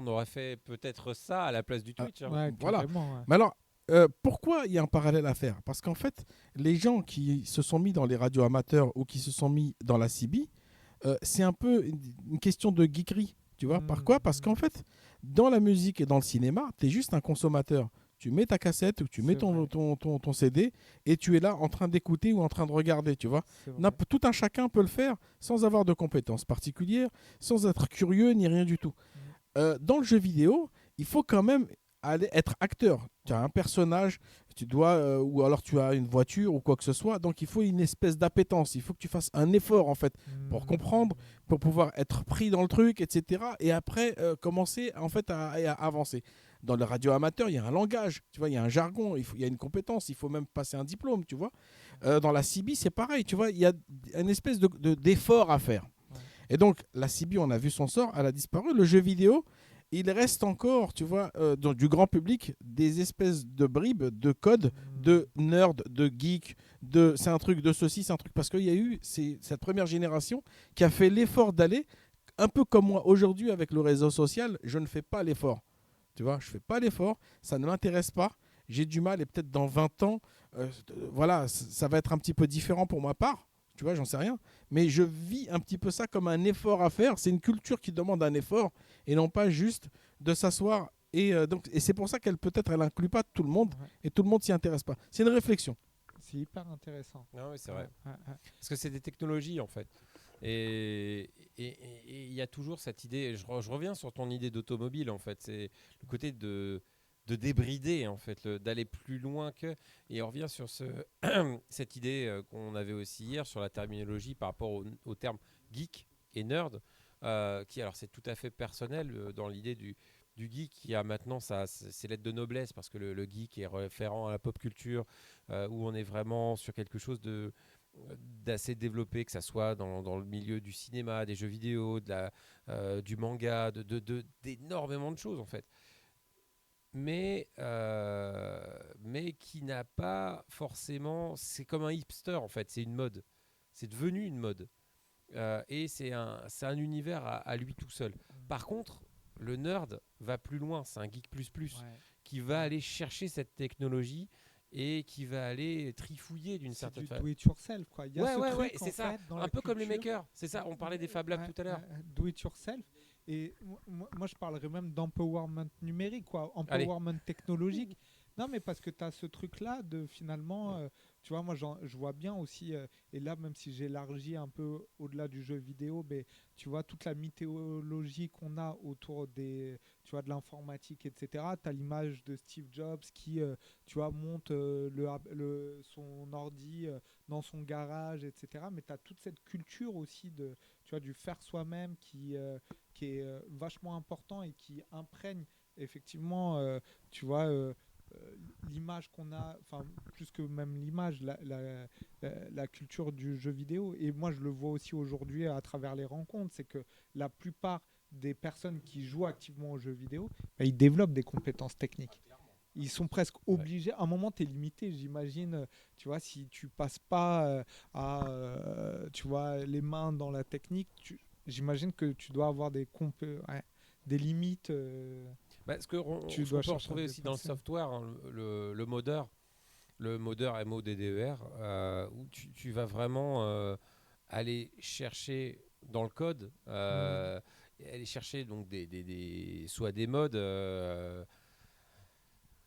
aurait fait peut-être ça à la place du Twitch. Voilà. Mais alors, pourquoi il y a un parallèle à faire? Parce qu'en fait, les gens qui se sont mis dans les radios amateurs ou qui se sont mis dans la CB, c'est un peu une question de geekerie. Tu vois, par quoi? Parce qu'en fait, dans la musique et dans le cinéma, tu es juste un consommateur. Tu mets ta cassette ou tu mets ton CD et tu es là en train d'écouter ou en train de regarder, tu vois. Tout un chacun peut le faire sans avoir de compétences particulières, sans être curieux ni rien du tout. Dans le jeu vidéo, il faut quand même aller être acteur. Tu as un personnage, tu dois, ou alors tu as une voiture ou quoi que ce soit, donc il faut une espèce d'appétence. Il faut que tu fasses un effort en fait pour comprendre, pour pouvoir être pris dans le truc, etc. Et après commencer en fait à avancer. Dans le radio amateur, il y a un langage, tu vois, il y a un jargon, il y a une compétence, il faut même passer un diplôme, tu vois. Dans la CB, c'est pareil, tu vois, il y a une espèce d'effort à faire. Et donc, la CB, on a vu son sort, elle a disparu. Le jeu vidéo, il reste encore, tu vois, du grand public, des espèces de bribes, de codes, de nerd, de geek, c'est un truc de ceci, c'est un truc. Parce qu'il y a eu cette première génération qui a fait l'effort d'aller, un peu comme moi aujourd'hui avec le réseau social, je ne fais pas l'effort. Tu vois, je ne fais pas l'effort, ça ne m'intéresse pas. J'ai du mal et peut-être dans 20 ans, voilà, ça va être un petit peu différent pour ma part. Tu vois, j'en sais rien. Mais je vis un petit peu ça comme un effort à faire. C'est une culture qui demande un effort et non pas juste de s'asseoir. Et c'est pour ça qu'elle peut-être elle inclut pas tout le monde et tout le monde s'y intéresse pas. C'est une réflexion. C'est hyper intéressant. Non, oui, c'est vrai. Parce que c'est des technologies en fait. Et il y a toujours cette idée, je reviens sur ton idée d'automobile en fait, c'est le côté de débrider en fait, d'aller plus loin que, et on revient sur cette idée qu'on avait aussi hier sur la terminologie par rapport au terme geek et nerd, qui alors c'est tout à fait personnel dans l'idée du geek qui a maintenant ses lettres de noblesse parce que le geek est référent à la pop culture où on est vraiment sur quelque chose d'assez développé, que ça soit dans le milieu du cinéma, des jeux vidéo, du manga, d'énormément de choses en fait. Mais qui n'a pas forcément... C'est comme un hipster en fait, c'est une mode. C'est devenu une mode. Et c'est un univers à lui tout seul. Par contre, le nerd va plus loin, c'est un geek plus qui va aller chercher cette technologie et qui va aller trifouiller d'une certaine façon. C'est du do it yourself quoi. Il y a ce truc, c'est ça. Fait, dans un peu culture. Comme les makers, c'est ça. On parlait des Fab Labs tout à l'heure. Do it yourself. Et moi je parlerais même d'empowerment numérique quoi, empowerment technologique. Non mais parce que tu as ce truc là de finalement tu vois, moi je vois bien aussi et là même si j'élargis un peu au-delà du jeu vidéo, mais tu vois toute la mythologie qu'on a autour des, tu vois, de l'informatique, etc. Tu as l'image de Steve Jobs qui tu vois monte son ordi dans son garage, etc. Mais tu as toute cette culture aussi de, tu vois, du faire soi-même qui est vachement important et qui imprègne effectivement tu vois l'image qu'on a, enfin plus que même l'image, la culture du jeu vidéo. Et moi je le vois aussi aujourd'hui à travers les rencontres, c'est que la plupart des personnes qui jouent activement aux jeux vidéo, ils développent des compétences techniques. Ils sont presque obligés. À un moment, tu es limité, j'imagine. Tu vois, si tu passes pas tu vois, les mains dans la technique, j'imagine que tu dois avoir des limites. Ce qu'on peut retrouver aussi dans le software, hein, le modeur, MODDER, où tu vas vraiment aller chercher dans le code, aller chercher donc soit des modes.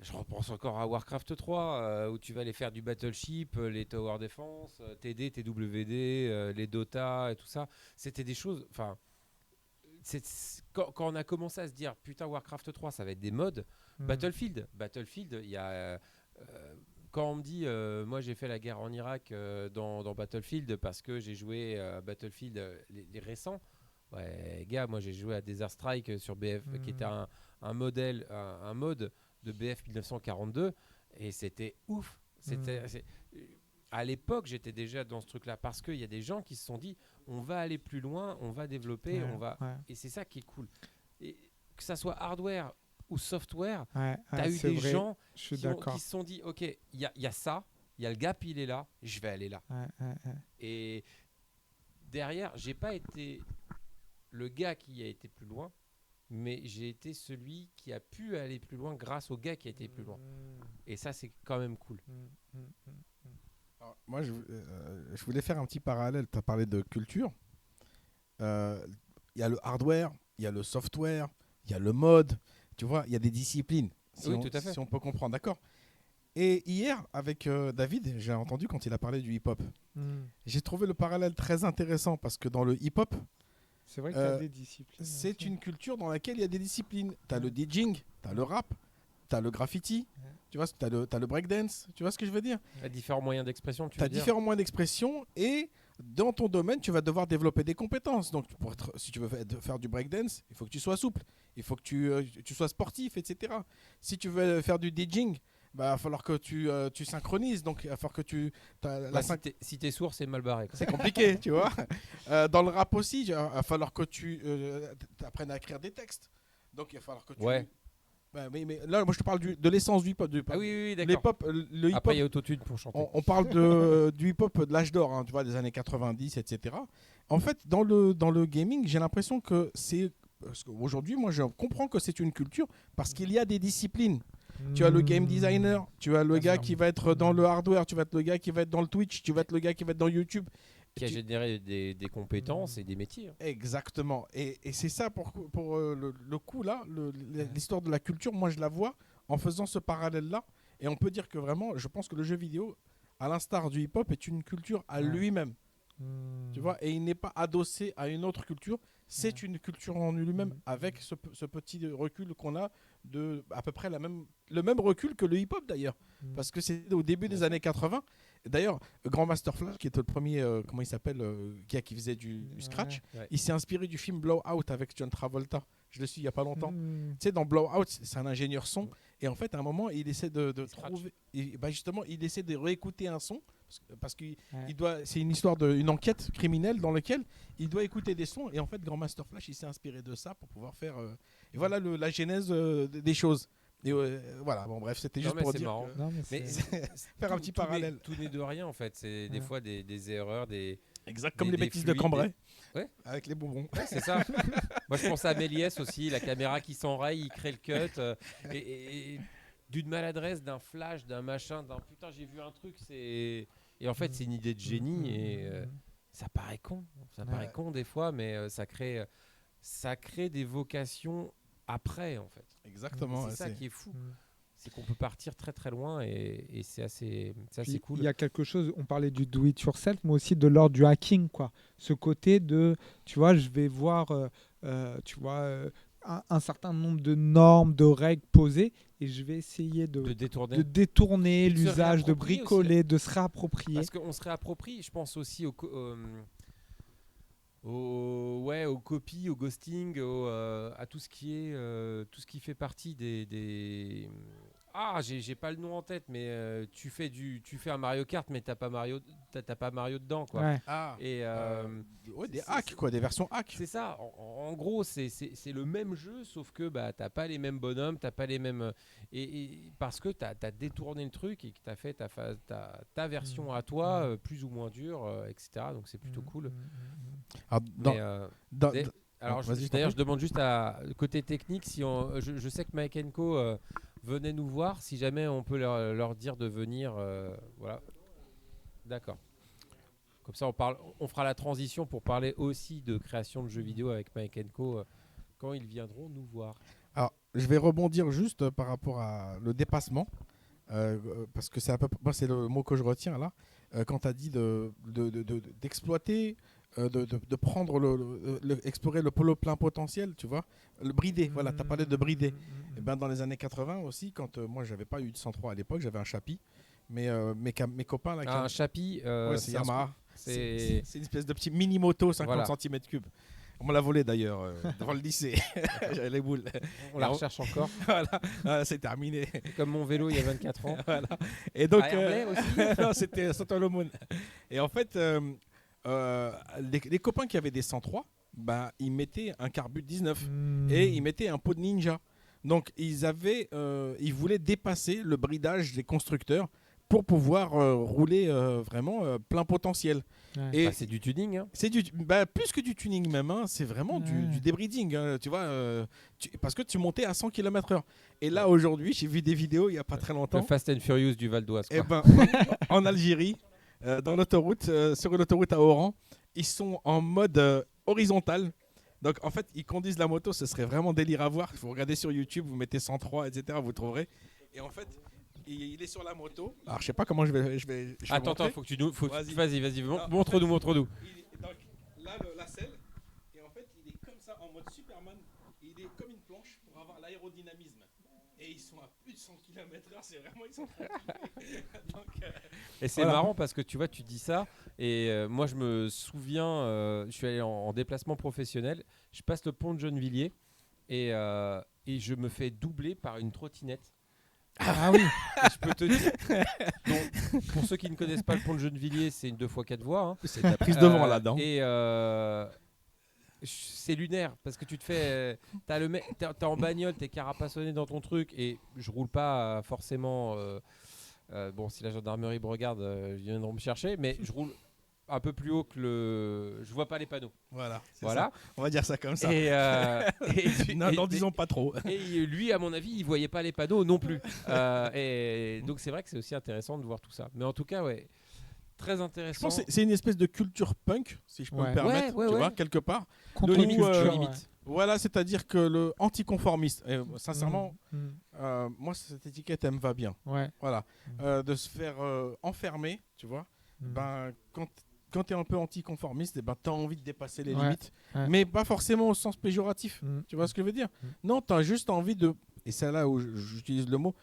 Je repense encore à Warcraft 3, où tu vas aller faire du Battleship, les Tower Defense, TD, TWD, les Dota et tout ça. C'était des choses... Enfin, quand on a commencé à se dire, putain, Warcraft 3, ça va être des modes, Battlefield, il y a... quand on me dit, moi j'ai fait la guerre en Irak dans Battlefield parce que j'ai joué à Battlefield les récents. Ouais, gars, moi j'ai joué à Desert Strike sur BF, qui était un mode de BF 1942, et c'était ouf. À l'époque, j'étais déjà dans ce truc-là parce qu'il y a des gens qui se sont dit, on va aller plus loin, on va développer, et c'est ça qui est cool. Et que ça soit hardware ou software, t'as eu des gens qui se sont dit, ok, il y a ça, il y a le gap, il est là, je vais aller là. Et derrière, j'ai pas été le gars qui a été plus loin, mais j'ai été celui qui a pu aller plus loin grâce au gars qui a été plus loin. Et ça, c'est quand même cool. Alors, moi, je voulais faire un petit parallèle. Tu as parlé de culture. Il y a le hardware, il y a le software, il y a le mode, tu vois, il y a des disciplines. Oui, tout à fait. Si on peut comprendre, d'accord. Et hier, avec David, j'ai entendu quand il a parlé du hip-hop. J'ai trouvé le parallèle très intéressant parce que dans le hip-hop, C'est vrai qu'il y a des disciplines. c'est aussi. une culture dans laquelle il y a des disciplines. Tu as le DJing, tu as le rap, tu as le graffiti, tu vois, tu as le breakdance, tu vois ce que je veux dire? Il y a différents moyens d'expression, tu Tu as veux dire. différents moyens d'expression et dans ton domaine, tu vas devoir développer des compétences. Donc, si tu veux faire du breakdance, il faut que tu sois souple, il faut que tu sois sportif, etc. Si tu veux faire du DJing, bah, il va falloir que tu synchronises. Donc, il va falloir que Si t'es sourd, c'est mal barré, quoi. c'est compliqué, tu vois. Dans le rap aussi, il va falloir que tu apprennes à écrire des textes. Donc, il va falloir que tu... Ouais. Bah, mais là, moi, je te parle de l'essence du hip-hop. Ah oui, Le d'accord. hip-hop, le hip-hop, Après, il y a autotune pour chanter. on parle du hip-hop de l'âge d'or, hein, tu vois, des années 90, etc. En fait, dans le gaming, j'ai l'impression que c'est... Aujourd'hui, moi, je comprends que c'est une culture parce qu'il y a des disciplines. Tu as le game designer, tu as le gars qui va être dans le hardware, tu vas être le gars qui va être dans le Twitch, tu vas être le gars qui va être dans YouTube. Qui a généré des compétences et des métiers. Exactement. Et c'est ça pour le coup là, l'histoire de la culture, moi je la vois en faisant ce parallèle-là. Et on peut dire que vraiment, je pense que le jeu vidéo, à l'instar du hip-hop, est une culture à lui-même. Tu vois, et il n'est pas adossé à une autre culture. C'est une culture en lui-même avec ce petit recul qu'on a de à peu près le même recul que le hip-hop d'ailleurs. Parce que c'est au début des années 80. D'ailleurs, Grandmaster Flash, qui est le premier, comment il s'appelle, qui faisait du scratch, il s'est inspiré du film Blowout avec John Travolta. Je le suis il n'y a pas longtemps. Tu sais, dans Blowout, c'est un ingénieur son. Et en fait, à un moment, il essaie de trouver. Et bah justement, il essaie de réécouter un son. Parce que c'est une histoire d'une enquête criminelle dans laquelle il doit écouter des sons. Et en fait, Grandmaster Flash, il s'est inspiré de ça pour pouvoir faire. Et voilà la genèse des choses. Et voilà, bon, bref, c'était juste pour dire. Marrant. Mais faire un petit parallèle. Tout n'est de rien en fait. C'est des fois des erreurs, exact, comme des les bêtises de fluides, Cambrai. Ouais. Avec les bonbons. Ouais, c'est ça. Moi, je pense à Méliès aussi, la caméra qui s'enraye, il crée le cut. Et d'une maladresse, d'un flash, d'un machin, d'un putain, j'ai vu un truc. Et en fait, c'est une idée de génie. Et ça paraît con. Ça paraît con des fois, mais ça crée des vocations après, en fait. Exactement. C'est ça qui est fou. C'est qu'on peut partir très très loin et c'est assez cool. Il y a quelque chose, on parlait du do it yourself, mais aussi de l'ordre du hacking, quoi. Ce côté de, tu vois, je vais voir, un certain nombre de normes, de règles posées, et je vais essayer de détourner l'usage, de bricoler, de se réapproprier. Parce qu'on se réapproprie, je pense aussi aux copies, au ghosting, à tout ce qui fait partie des j'ai pas le nom en tête, mais tu fais un Mario Kart, mais t'as pas Mario dedans, quoi. Ouais. Et des hacks, quoi, des versions hacks. C'est ça. En gros, c'est le même jeu, sauf que t'as pas les mêmes bonhommes, t'as pas les mêmes et parce que t'as détourné le truc et que t'as fait ta version à toi, plus ou moins dure, etc. Donc c'est plutôt cool. Alors, d'ailleurs, je demande juste côté technique, si je sais que Mike & Co venait nous voir, si jamais on peut leur dire de venir, voilà. D'accord. Comme ça, on fera la transition pour parler aussi de création de jeux vidéo avec Mike & Co quand ils viendront nous voir. Alors, je vais rebondir juste par rapport à le dépassement, parce que c'est c'est le mot que je retiens là, quand tu as dit d'exploiter. De prendre explorer le plein potentiel, tu vois, le brider, voilà, tu as parlé de brider. Et ben dans les années 80 aussi, quand moi j'avais pas eu de 103 à l'époque, j'avais un Chapi, mais mes copains là, un Chapi, c'est Yamaha, c'est une espèce de petit mini moto 50 voilà. cm3. On me l'a volé d'ailleurs devant le lycée. J'avais les boules. On la recherche encore. Voilà, c'est terminé. Comme mon vélo il y a 24 ans. Voilà. Et donc aussi non, c'était Saint-Olomone. Et en fait les copains qui avaient des 103, ils mettaient un Carbut 19 et ils mettaient un pot de Ninja. Donc ils voulaient dépasser le bridage des constructeurs pour pouvoir rouler vraiment plein potentiel. Ouais. Et c'est du tuning. Hein. C'est plus que du tuning même, hein, c'est vraiment du débriding, hein, tu vois, parce que tu montais à 100 km/h. Et là aujourd'hui, j'ai vu des vidéos il n'y a pas très longtemps. Le Fast and Furious du Val d'Oise. En Algérie, dans l'autoroute, sur l'autoroute à Oran, ils sont en mode horizontal. Donc en fait, ils conduisent la moto, ce serait vraiment délire à voir. Vous regardez sur YouTube, vous mettez 103, etc. Vous trouverez. Et en fait, il est sur la moto. Alors je sais pas comment je vais Attends, montrer. faut que tu nous. Vas-y, Non, montre-nous. donc là, la selle. Et en fait, il est comme ça, en mode Superman. Il est comme une planche pour avoir l'aérodynamisme. Et ils sont à plus de 100 km/h. C'est vraiment, ils sont tranquilles. Donc, Et c'est voilà. marrant parce que tu vois, tu dis ça. Et moi, je me souviens, je suis allé en déplacement professionnel. Je passe le pont de Gennevilliers et je me fais doubler par une trottinette. Ah oui. Et je peux te dire. Donc, pour ceux qui ne connaissent pas le pont de Gennevilliers, c'est une 2x4 voies. Hein. c'est de la prise de vent là-dedans. Et c'est lunaire parce que tu te fais. T'es en bagnole, t'es carapassonné dans ton truc et je roule pas forcément. Bon, si la gendarmerie me regarde, ils viendront me chercher, mais je roule un peu plus haut que le. Je vois pas les panneaux. Voilà. c'est Voilà. ça. On va dire ça comme ça. N'en disons pas trop. Et lui, à mon avis, il voyait pas les panneaux non plus. Et donc c'est vrai que c'est aussi intéressant de voir tout ça. Mais en tout cas, ouais, très Je intéressant. pense que c'est une espèce de culture punk, si je peux me permettre, Ouais, tu ouais. vois, quelque part. Contre limite, culture, limite. ouais. Voilà, c'est-à-dire que le anticonformiste, et, sincèrement, Mm. moi, cette étiquette, elle me va bien. Ouais. Voilà. De se faire enfermer, tu vois, Mm. ben, quand tu es un peu anticonformiste, eh ben, tu as envie de dépasser les Ouais, limites, ouais. mais pas forcément au sens péjoratif. Mm. Tu vois ce que je veux dire? Mm. Non, tu as juste envie de, et c'est là où j'utilise le mot,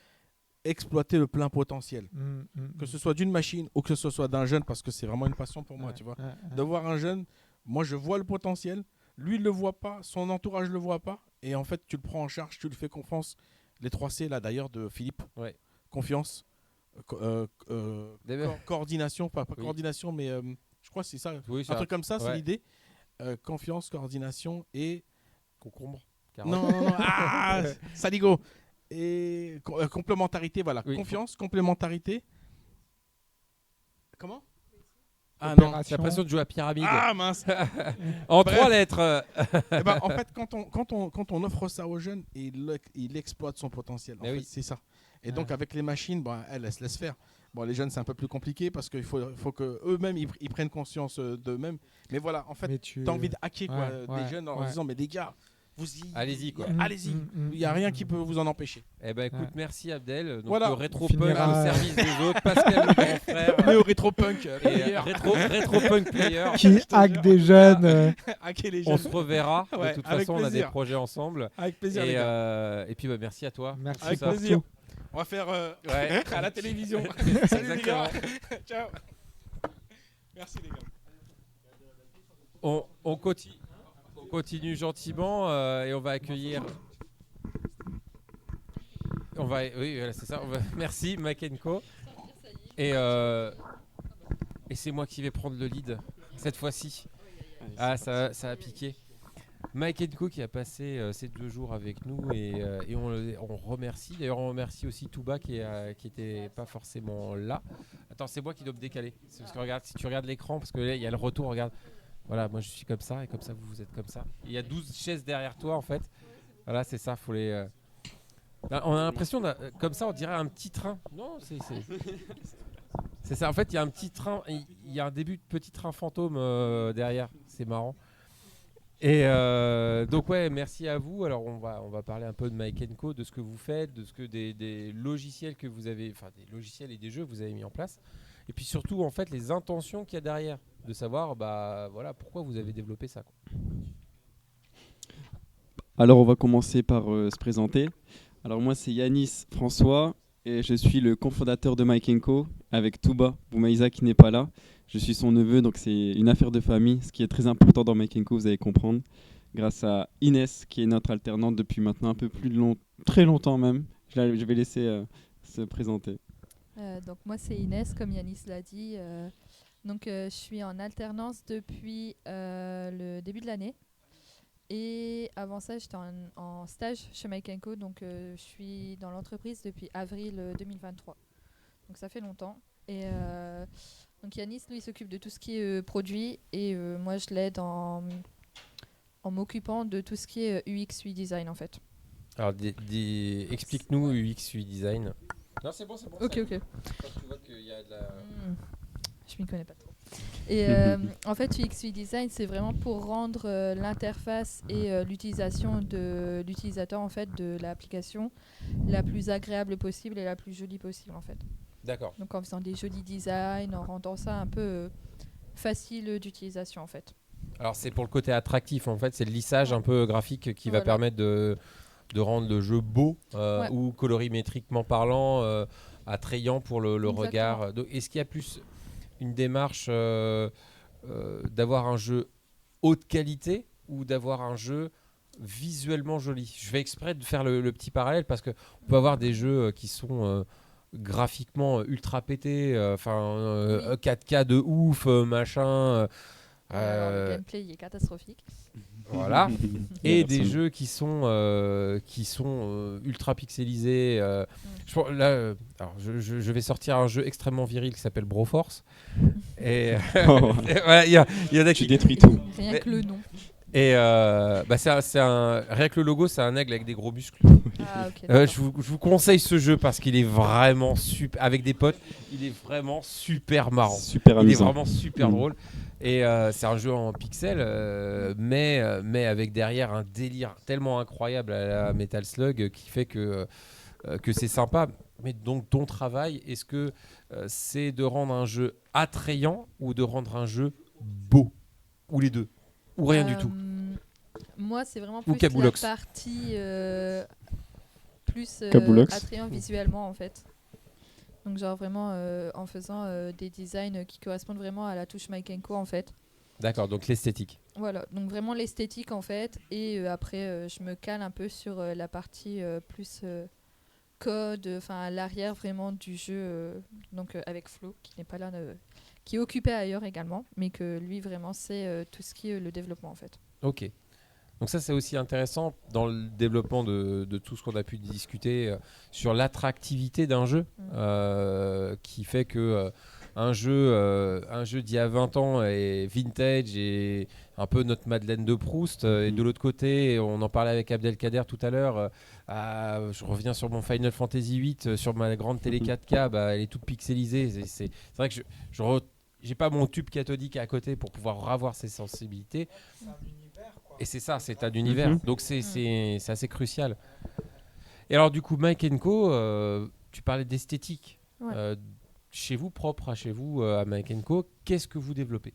exploiter le plein potentiel. Mm. Mm. Que ce soit d'une machine ou que ce soit d'un jeune, parce que c'est vraiment une passion pour moi, Ouais, tu vois. ouais, De voir un jeune, moi je vois le potentiel, lui il le voit pas, son entourage le voit pas, et en fait tu le prends en charge, tu lui fais confiance. Les 3 C là d'ailleurs de Philippe, Ouais. confiance, coordination, pas Oui. coordination, mais je crois que c'est ça, Oui, un truc comme ça, c'est ouais. l'idée. Confiance, coordination et Concombre. carotte. non, ah, saligo et complémentarité, voilà, Oui. confiance, complémentarité. Comment? Ah non. Coopération. J'ai l'impression de jouer à pyramide. Ah mince. En Bref. 3 lettres. Eh ben, en fait, quand on offre ça aux jeunes, il exploite son potentiel. En Mais fait, oui. c'est ça. Et donc, avec les machines, bon, elles se laissent faire. Bon, les jeunes, c'est un peu plus compliqué parce qu'il faut qu'eux-mêmes, ils prennent conscience d'eux-mêmes. Mais voilà, en fait, Mais tu as envie de hacker quoi, Ouais, des ouais, jeunes en ouais. disant, mais les gars, Allez-y, quoi. Allez-y. Il n'y a rien qui peut vous en empêcher. Eh ben écoute, Ouais. merci Abdel. Donc Voilà. le rétro On punk finira- au service des autres, Pascal le grand frère Mais au rétro-punk, et rétro punk player. Qui hack des jeunes. hacker les On jeunes. se reverra. Ouais, De toute avec façon, on a des plaisir. projets ensemble. Avec plaisir, les gars. Et puis bah, merci à toi. Merci Avec pour plaisir. tout. On va faire Ouais. à la télévision. Salut les gars. Ciao. Merci les gars. On continue gentiment et on va accueillir. Oui, voilà, c'est ça. Merci, Mike Co. Et c'est moi qui vais prendre le lead cette fois-ci. Ah, ça a piqué. Mike Co qui a passé ces 2 jours avec nous et on remercie. D'ailleurs, on remercie aussi Touba qui était pas forcément là. Attends, c'est moi qui dois me décaler. C'est parce que regarde, si tu regardes l'écran, parce que là, il y a le retour, regarde. Voilà, moi je suis comme ça et comme ça vous êtes comme ça. Il y a 12 chaises derrière toi en fait. Voilà, c'est ça, faut les. Là, on a l'impression, comme ça, on dirait un petit train. Non, c'est ça. En fait, il y a un petit train, il y a un début de petit train fantôme derrière. C'est marrant. Et donc ouais, merci à vous. Alors on va parler un peu de Mike Co, de ce que vous faites, de ce que des logiciels que vous avez, enfin des logiciels et des jeux que vous avez mis en place. Et puis surtout en fait les intentions qu'il y a derrière, de savoir voilà pourquoi vous avez développé ça, quoi. Alors on va commencer par se présenter. Alors moi c'est Yanis François et je suis le cofondateur de Mike Co avec Touba Boumaïza qui n'est pas là. Je suis son neveu, donc c'est une affaire de famille, ce qui est très important dans Mike Co, vous allez comprendre. Grâce à Inès qui est notre alternante depuis maintenant un peu plus très longtemps même. Je vais laisser se présenter. Donc moi c'est Inès, comme Yanis l'a dit. Je suis en alternance depuis le début de l'année. Et avant ça, j'étais en stage chez Mike Co. Donc je suis dans l'entreprise depuis avril 2023. Donc ça fait longtemps. Et donc Yanis, lui, il s'occupe de tout ce qui est produit. Et moi, je l'aide en m'occupant de tout ce qui est UX, UI design en fait. Alors explique-nous UX UI design. Non, c'est bon. Ok. Tu vois qu'il y a de la... Je m'y connais pas trop. Et en fait, UX design, c'est vraiment pour rendre l'interface et l'utilisation de l'utilisateur en fait de l'application la plus agréable possible et la plus jolie possible en fait. D'accord. Donc en faisant des jolis designs, en rendant ça un peu facile d'utilisation en fait. Alors c'est pour le côté attractif en fait, c'est le lissage un peu graphique qui va Voilà. permettre de rendre le jeu beau Ouais. ou colorimétriquement parlant, attrayant pour le Exactement. regard. Donc, est-ce qu'il y a plus une démarche d'avoir un jeu haute qualité ou d'avoir un jeu visuellement joli? Je fais exprès de faire le petit parallèle parce qu'on peut avoir des jeux qui sont graphiquement ultra pétés, Oui. 4K de ouf, machin. Alors, le gameplay il est catastrophique. Voilà. Et des Absolument. jeux qui sont ultra pixelisés. Là, alors, je vais sortir un jeu extrêmement viril qui s'appelle Broforce. Et Oh, voilà, il y en a tu qui. détruis tout. Rien Mais- que le nom. Et rien que le logo, c'est un aigle avec des gros muscles. Ah, ok. D'accord. Je vous conseille ce jeu parce qu'il est vraiment super. Avec des potes, il est vraiment super marrant. Super Il est amusant. vraiment super Mm. drôle. Et c'est un jeu en pixel, mais avec derrière un délire tellement incroyable à la Metal Slug qui fait que c'est sympa. Mais donc ton travail, est-ce que c'est de rendre un jeu attrayant ou de rendre un jeu beau? Ou les deux? Ou rien du tout? Moi, c'est vraiment Ou plus la Kabulox. partie plus Kabulox. attrayant visuellement en fait. Donc genre vraiment en faisant des designs qui correspondent vraiment à la touche Mike & Co en fait. D'accord, donc l'esthétique. Voilà, donc vraiment l'esthétique en fait. Et après, je me cale un peu sur la partie plus code, enfin à l'arrière vraiment du jeu. Donc avec Flo, qui n'est pas là, qui est occupé ailleurs également, mais que lui vraiment c'est tout ce qui est le développement en fait. Ok. Donc ça, c'est aussi intéressant dans le développement de tout ce qu'on a pu discuter sur l'attractivité d'un jeu, qui fait que un jeu d'il y a 20 ans est vintage et un peu notre Madeleine de Proust. Et de l'autre côté, on en parlait avec Abdelkader tout à l'heure, je reviens sur mon Final Fantasy VIII, sur ma grande télé 4K, elle est toute pixelisée. C'est vrai que j'ai pas mon tube cathodique à côté pour pouvoir avoir ces sensibilités. C'est un univers, quoi. Et c'est ça, c'est un univers. Mhm. Donc c'est assez crucial. Et alors du coup, Mike & Co, tu parlais d'esthétique. Ouais. Chez vous, propre à chez vous, à Mike & Co, qu'est-ce que vous développez?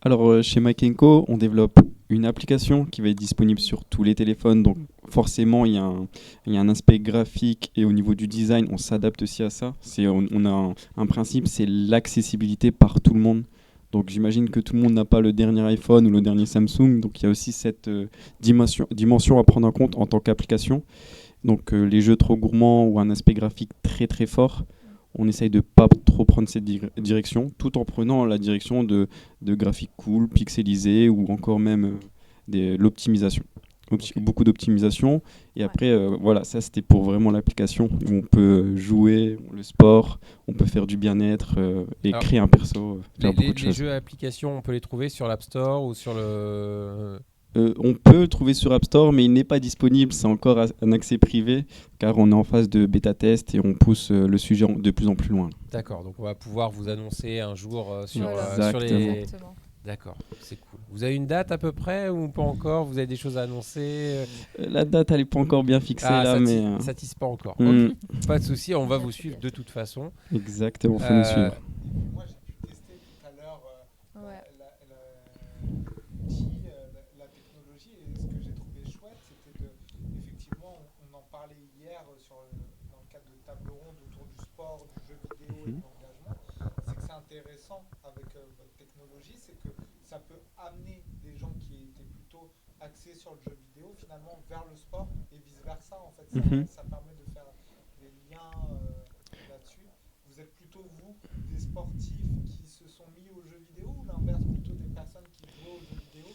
Alors, chez Mike & Co, on développe une application qui va être disponible sur tous les téléphones. Donc, forcément, il y a un aspect graphique et au niveau du design, on s'adapte aussi à ça. On a un principe, c'est l'accessibilité par tout le monde. Donc, j'imagine que tout le monde n'a pas le dernier iPhone ou le dernier Samsung. Donc, il y a aussi cette dimension à prendre en compte en tant qu'application. Donc, les jeux trop gourmands ou un aspect graphique très très fort, on essaye de pas trop prendre cette direction, tout en prenant la direction de graphiques cool, pixelisés ou encore même l'optimisation. Beaucoup d'optimisation. Et après, voilà, ça c'était pour vraiment l'application où on peut jouer, le sport, on peut faire du bien-être et Alors, créer un perso, faire beaucoup de Les choses. jeux à application, on peut les trouver sur l'App Store ou sur le... On peut le trouver sur App Store, mais il n'est pas disponible. C'est encore un accès privé, car on est en phase de bêta-test et on pousse le sujet de plus en plus loin. D'accord, donc on va pouvoir vous annoncer un jour sur, Voilà. sur les... Exactement. D'accord, c'est cool. Vous avez une date à peu près ou pas encore? Vous avez des choses à annoncer? La date, elle n'est pas encore bien fixée là, mais ça tisse pas encore. Mm. Ok, pas de souci, on va vous suivre de toute façon. exactement, faut nous suivre. Moi, j'ai pu tester tout à l'heure Ouais. l'outil, la technologie, et ce que j'ai trouvé chouette, c'était effectivement, on en parlait hier dans le cadre de table ronde autour du sport, du jeu vidéo et de l'engagement, c'est que c'est intéressant avec votre technologie, c'est que ça peut amener des gens qui étaient plutôt axés sur le jeu vidéo finalement vers le sport et vice versa en fait. Ça permet de faire des liens là-dessus. Vous êtes plutôt vous des sportifs qui se sont mis aux jeux vidéo ou l'inverse, plutôt des personnes qui jouent aux jeux vidéo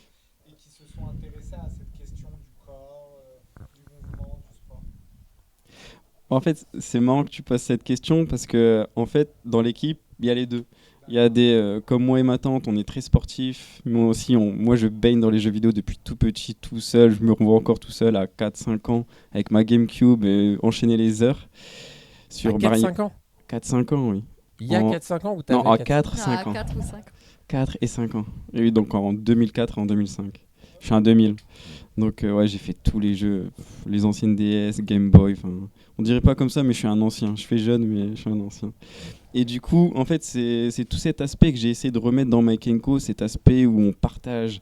et qui se sont intéressées à cette question du corps, du mouvement, du sport? En fait, c'est marrant que tu poses cette question parce que, en fait, dans l'équipe, il y a les deux. Il y a des, comme moi et ma tante, on est très sportifs. Moi aussi, moi je baigne dans les jeux vidéo depuis tout petit, tout seul. Je me revois encore tout seul à 4-5 ans avec ma GameCube et enchaîner les heures. À 4-5 ans? 4-5 ans, oui. Il y a En- 4-5 ans ou Non, à 4 4, 5 ans. 4 ou 5. 4 et 5 ans. Et oui, donc en 2004 et en 2005. Je suis un 2000. Donc ouais, j'ai fait tous les jeux, les anciennes DS, Game Boy. On dirait pas comme ça, mais je suis un ancien. Je fais jeune, mais je suis un ancien. Et du coup, en fait, c'est tout cet aspect que j'ai essayé de remettre dans Mike&Co, cet aspect où on partage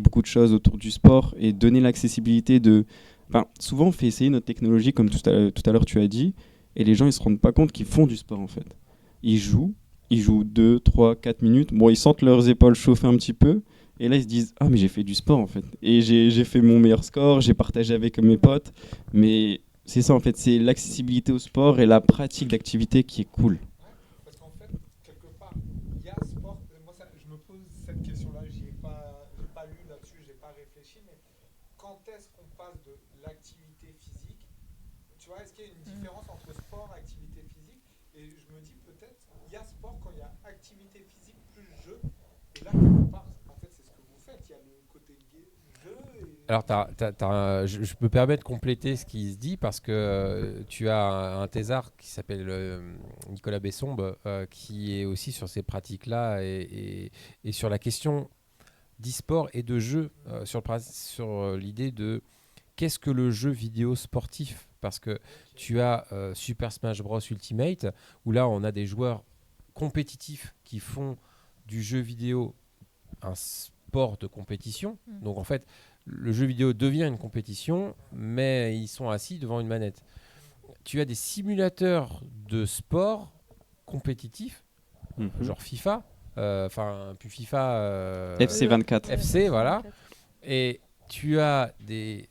beaucoup de choses autour du sport et donner l'accessibilité de... Enfin, souvent, on fait essayer notre technologie, comme tout à l'heure tu as dit, et les gens, ils se rendent pas compte qu'ils font du sport, en fait. Ils jouent 2, 3, 4 minutes. Bon, ils sentent leurs épaules chauffer un petit peu, et là, ils se disent « Ah, mais j'ai fait du sport, en fait. Et j'ai fait mon meilleur score, j'ai partagé avec mes potes. » Mais c'est ça, en fait, c'est l'accessibilité au sport et la pratique d'activité qui est cool. Parce qu'en fait, quelque part, il y a sport. Moi, je me pose cette question-là. J'ai pas lu là-dessus, j'ai pas réfléchi. Mais quand est-ce qu'on passe de l'activité physique? Tu vois, est-ce qu'il y a une différence entre sport et activité physique? Et je me dis peut-être, il y a sport quand il y a activité physique plus jeu. Et là, quelque part, en fait, c'est ce que vous faites. Il y a le côté jeu. Alors, je me permets de compléter ce qui se dit parce que tu as un thésard qui s'appelle Nicolas Bessombe qui est aussi sur ces pratiques-là et sur la question d'e-sport et de jeu, sur l'idée de qu'est-ce que le jeu vidéo sportif. Parce que tu as Super Smash Bros Ultimate où là on a des joueurs compétitifs qui font du jeu vidéo un sport de compétition. Donc en fait, le jeu vidéo devient une compétition, mais ils sont assis devant une manette. Tu as des simulateurs de sport compétitifs, genre FIFA, plus FIFA, FC 24. FC, voilà. Et tu as des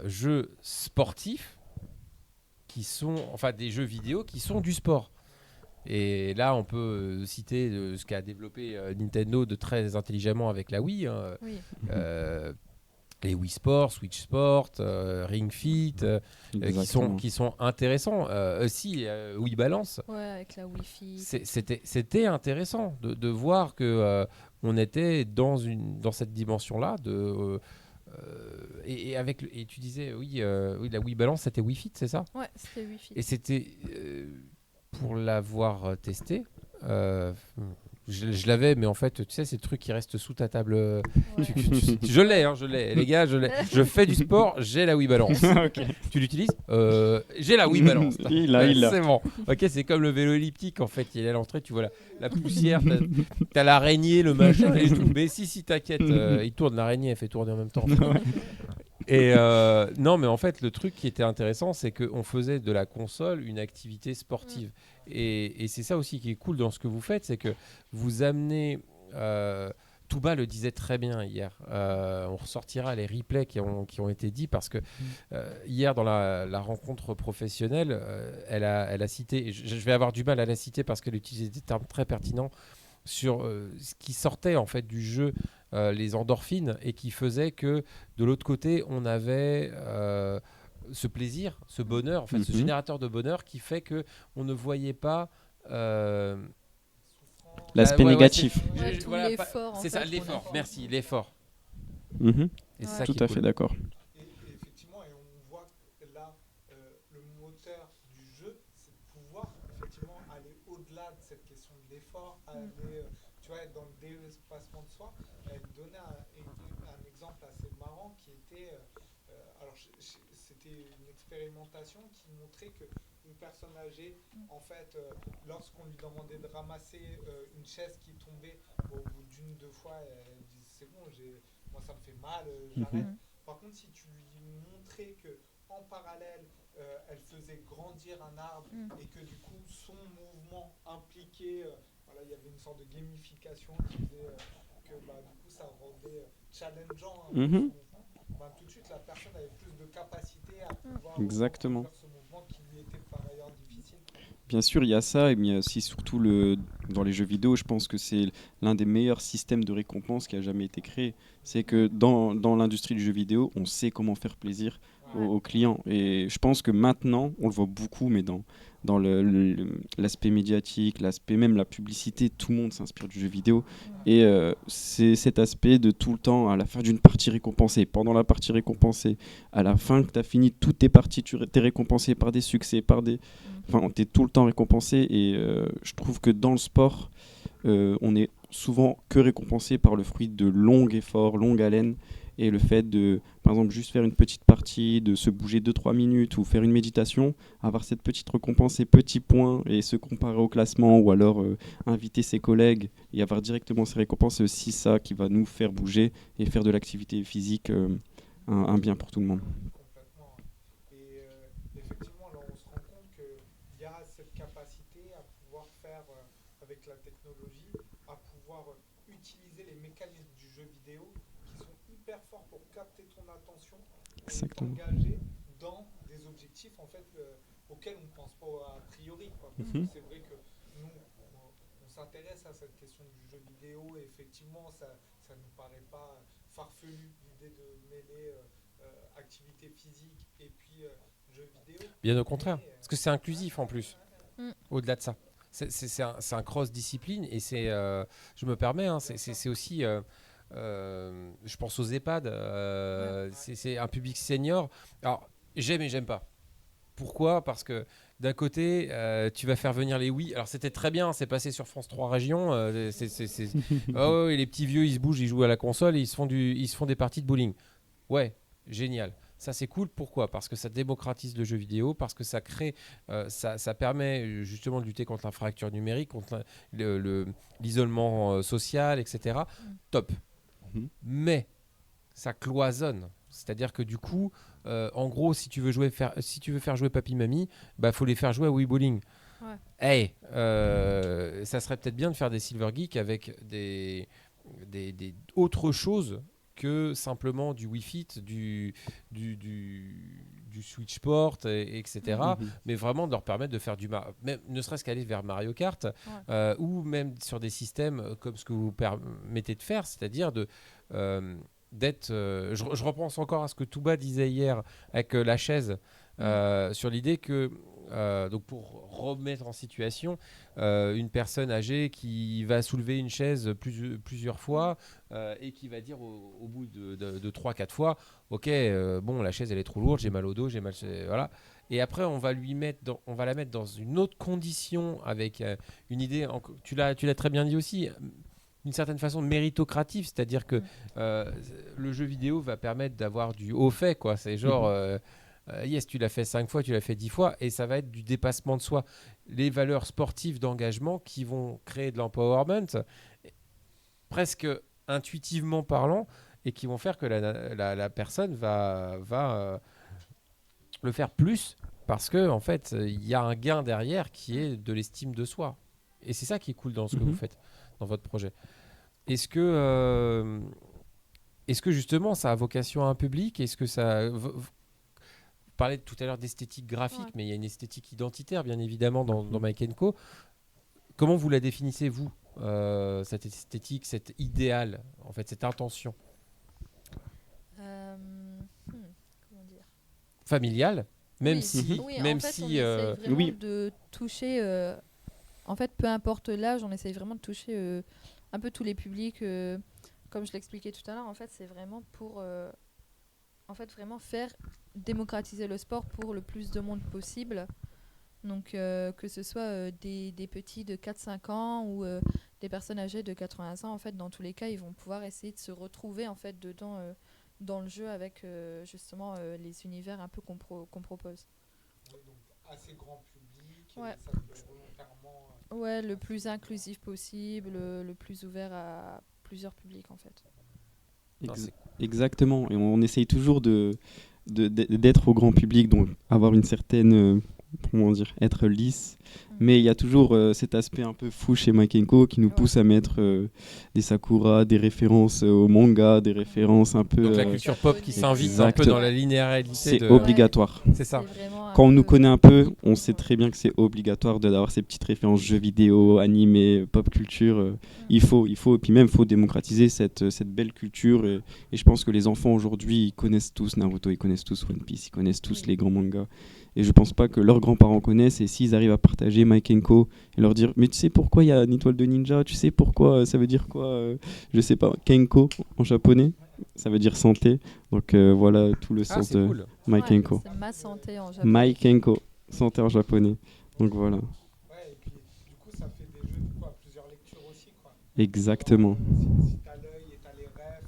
jeux sportifs qui sont, enfin des jeux vidéo qui sont du sport. Et là, on peut citer ce qu'a développé Nintendo de très intelligemment avec la Wii. Oui. Les Wii Sports, Switch Sport, Ring Fit, qui sont intéressants. Aussi, Wii Balance. Ouais, avec la Wi-Fi. C'était intéressant de voir que on était dans cette dimension-là. Et tu disais, oui, la Wii Balance, c'était Wii Fit, c'est ça? Ouais, c'était Wi-Fi. Et c'était, pour l'avoir testé, je l'avais, mais en fait, tu sais, ces trucs qui restent sous ta table. Ouais. Je l'ai. Les gars, je l'ai. Je fais du sport, j'ai la Wii Balance. Ok. Tu l'utilises? J'ai la Wii Balance. Il a. C'est bon. Ok, c'est comme le vélo elliptique, en fait. Il est à l'entrée, tu vois la poussière, t'as l'araignée, le machin. Et tout. Mais si, t'inquiète, il tourne, l'araignée, elle fait tourner en même temps. Et non, mais en fait, le truc qui était intéressant, c'est qu'on faisait de la console une activité sportive. Et c'est ça aussi qui est cool dans ce que vous faites, c'est que vous amenez... Touba le disait très bien hier. On ressortira les replays qui ont été dits parce que hier, dans la rencontre professionnelle, elle a cité... et je vais avoir du mal à la citer parce qu'elle utilisait des termes très pertinents sur ce qui sortait en fait du jeu, les endorphines, et qui faisait que de l'autre côté on avait ce plaisir, ce bonheur, en fait, ce générateur de bonheur qui fait que on ne voyait pas l'aspect négatif. L'effort. C'est ça, l'effort. Merci, l'effort. Et c'est ça Tout qui est à cool. fait d'accord. Et effectivement, et on voit que là, le moteur du jeu, c'est de pouvoir effectivement aller au-delà de cette question de l'effort, aller, tu vois, être dans le dépassement de soi. Elle donnait un exemple assez marrant qui était, alors c'était une expérimentation qui montrait que une personne âgée, en fait, lorsqu'on lui demandait de ramasser une chaise qui tombait, au bout d'une, deux fois, elle disait c'est bon, moi ça me fait mal, j'arrête. Par contre, si tu lui montrais que en parallèle, elle faisait grandir un arbre et que du coup son mouvement impliquait, voilà, il y avait une sorte de gamification qui faisait que du coup ça rendait challengeant son mouvement. Tout de suite la personne avait plus de capacité à pouvoir faire ce mouvement qui lui était par ailleurs difficile. Bien sûr, il y a ça, mais il y a aussi surtout dans les jeux vidéo, je pense que c'est l'un des meilleurs systèmes de récompense qui a jamais été créé. C'est que dans l'industrie du jeu vidéo, on sait comment faire plaisir aux clients. Et je pense que maintenant, on le voit beaucoup, mais dans dans l'aspect médiatique, l'aspect même la publicité, tout le monde s'inspire du jeu vidéo. Et c'est cet aspect de tout le temps, à la fin d'une partie récompensée, pendant la partie récompensée, à la fin que tu as fini toutes tes parties, tu es récompensé par des succès, enfin, tu es tout le temps récompensé. Et je trouve que dans le sport, on est souvent que récompensé par le fruit de longs efforts, longue haleine. Et le fait de, par exemple, juste faire une petite partie, de se bouger 2-3 minutes ou faire une méditation, avoir cette petite récompense, ces petits points et se comparer au classement ou alors inviter ses collègues et avoir directement ces récompenses, c'est aussi ça qui va nous faire bouger et faire de l'activité physique un bien pour tout le monde. Complètement. Et effectivement, là, on se rend compte qu'il y a cette capacité à pouvoir faire, avec la technologie, à pouvoir utiliser les mécanismes du jeu vidéo qui sont hyper forts pour capter ton attention et t'engager dans des objectifs en fait, auxquels on ne pense pas a priori. Quoi. Parce que c'est vrai que nous, on s'intéresse à cette question du jeu vidéo et effectivement, ça ne nous paraît pas farfelu l'idée de mêler activité physique et puis jeu vidéo. Bien au contraire, parce que c'est inclusif en plus, au-delà de ça. C'est un cross-discipline et c'est, je me permets, hein, c'est aussi, je pense aux EHPAD, c'est un public senior. Alors, j'aime et j'aime pas. Pourquoi ? Parce que d'un côté, tu vas faire venir les oui. Alors c'était très bien, c'est passé sur France 3 Régions. Oh, et les petits vieux, ils se bougent, ils jouent à la console et ils se font des parties de bowling. Ouais, génial. Ça c'est cool. Pourquoi ? Parce que ça démocratise le jeu vidéo, parce que ça crée, ça permet justement de lutter contre la fracture numérique, contre l'isolement social, etc. Top. Mais ça cloisonne. C'est-à-dire que du coup, en gros, si tu veux faire jouer papy mamie, bah faut les faire jouer à Wii Bowling. Ouais. Ça serait peut-être bien de faire des Silver Geeks avec des autres choses que simplement du Wii Fit, du Switch Sport, etc. Mais vraiment de leur permettre de faire même, ne serait-ce qu'aller vers Mario Kart, ou même sur des systèmes comme ce que vous permettez de faire, c'est-à-dire d'être... je repense encore à ce que Touba disait hier avec la chaise, sur l'idée que, donc pour remettre en situation, une personne âgée qui va soulever une chaise plusieurs fois et qui va dire au bout de 3-4 fois, ok, bon, la chaise elle est trop lourde, j'ai mal au dos, voilà. Et après on va la mettre dans une autre condition avec une idée, tu l'as très bien dit aussi, d'une certaine façon méritocrative, c'est-à-dire que le jeu vidéo va permettre d'avoir du haut fait, quoi. C'est genre, yes, tu l'as fait 5 fois, tu l'as fait 10 fois, et ça va être du dépassement de soi. Les valeurs sportives d'engagement qui vont créer de l'empowerment, presque intuitivement parlant, et qui vont faire que la personne va le faire plus, parce que en fait, il y a un gain derrière qui est de l'estime de soi. Et c'est ça qui est cool dans ce que vous faites, dans votre projet. Est-ce que justement ça a vocation à un public ? Est-ce que ça... Vous parlez tout à l'heure d'esthétique graphique, mais il y a une esthétique identitaire, bien évidemment, dans Mike & Co. Comment vous la définissez, vous, cette esthétique, cet idéal, en fait, cette intention comment dire ? Familiale, même si... Oui, même en fait, si, on essaye vraiment de toucher... en fait, peu importe l'âge, on essaye vraiment de toucher un peu tous les publics. Comme je l'expliquais tout à l'heure, en fait, c'est vraiment pour vraiment faire démocratiser le sport pour le plus de monde possible. Donc, que ce soit des petits de 4-5 ans ou des personnes âgées de 80 ans, en fait, dans tous les cas, ils vont pouvoir essayer de se retrouver en fait, dedans, dans le jeu avec justement les univers un peu qu'on propose. Oui, donc assez grand public, Ouais. ça se fait volontairement. Ouais, le plus inclusif possible, le plus ouvert à plusieurs publics en fait. Exactement, et on essaye toujours d'être au grand public, donc avoir une certaine, comment dire, être lisse Mais il y a toujours cet aspect un peu fou chez Mike Co qui nous pousse à mettre des Sakura, des références au manga, des références un peu... Donc la culture pop qui s'invite un peu Exactement. dans la linéarité. C'est de... obligatoire. C'est ça. Quand on nous connaît un peu, on sait très bien que c'est obligatoire d'avoir ces petites références jeux vidéo, animés, pop culture. Il faut, et puis même, il faut démocratiser cette belle culture. Et je pense que les enfants aujourd'hui, ils connaissent tous Naruto, ils connaissent tous One Piece, ils connaissent tous les grands mangas. Et je pense pas que leurs grands-parents connaissent. Et s'ils arrivent à partager Mike Co et leur dire, mais tu sais pourquoi il y a une étoile de ninja, tu sais pourquoi, ça veut dire quoi, je sais pas, Kenko en japonais, ça veut dire santé. Donc voilà tout le sens de cool. Mike Co. C'est ma santé en japonais. Mike Co, santé en japonais. Donc voilà. Ouais, et puis du coup, ça fait des jeux à plusieurs lectures aussi, quoi. Exactement. Si t'as l'œil et t'as les refs,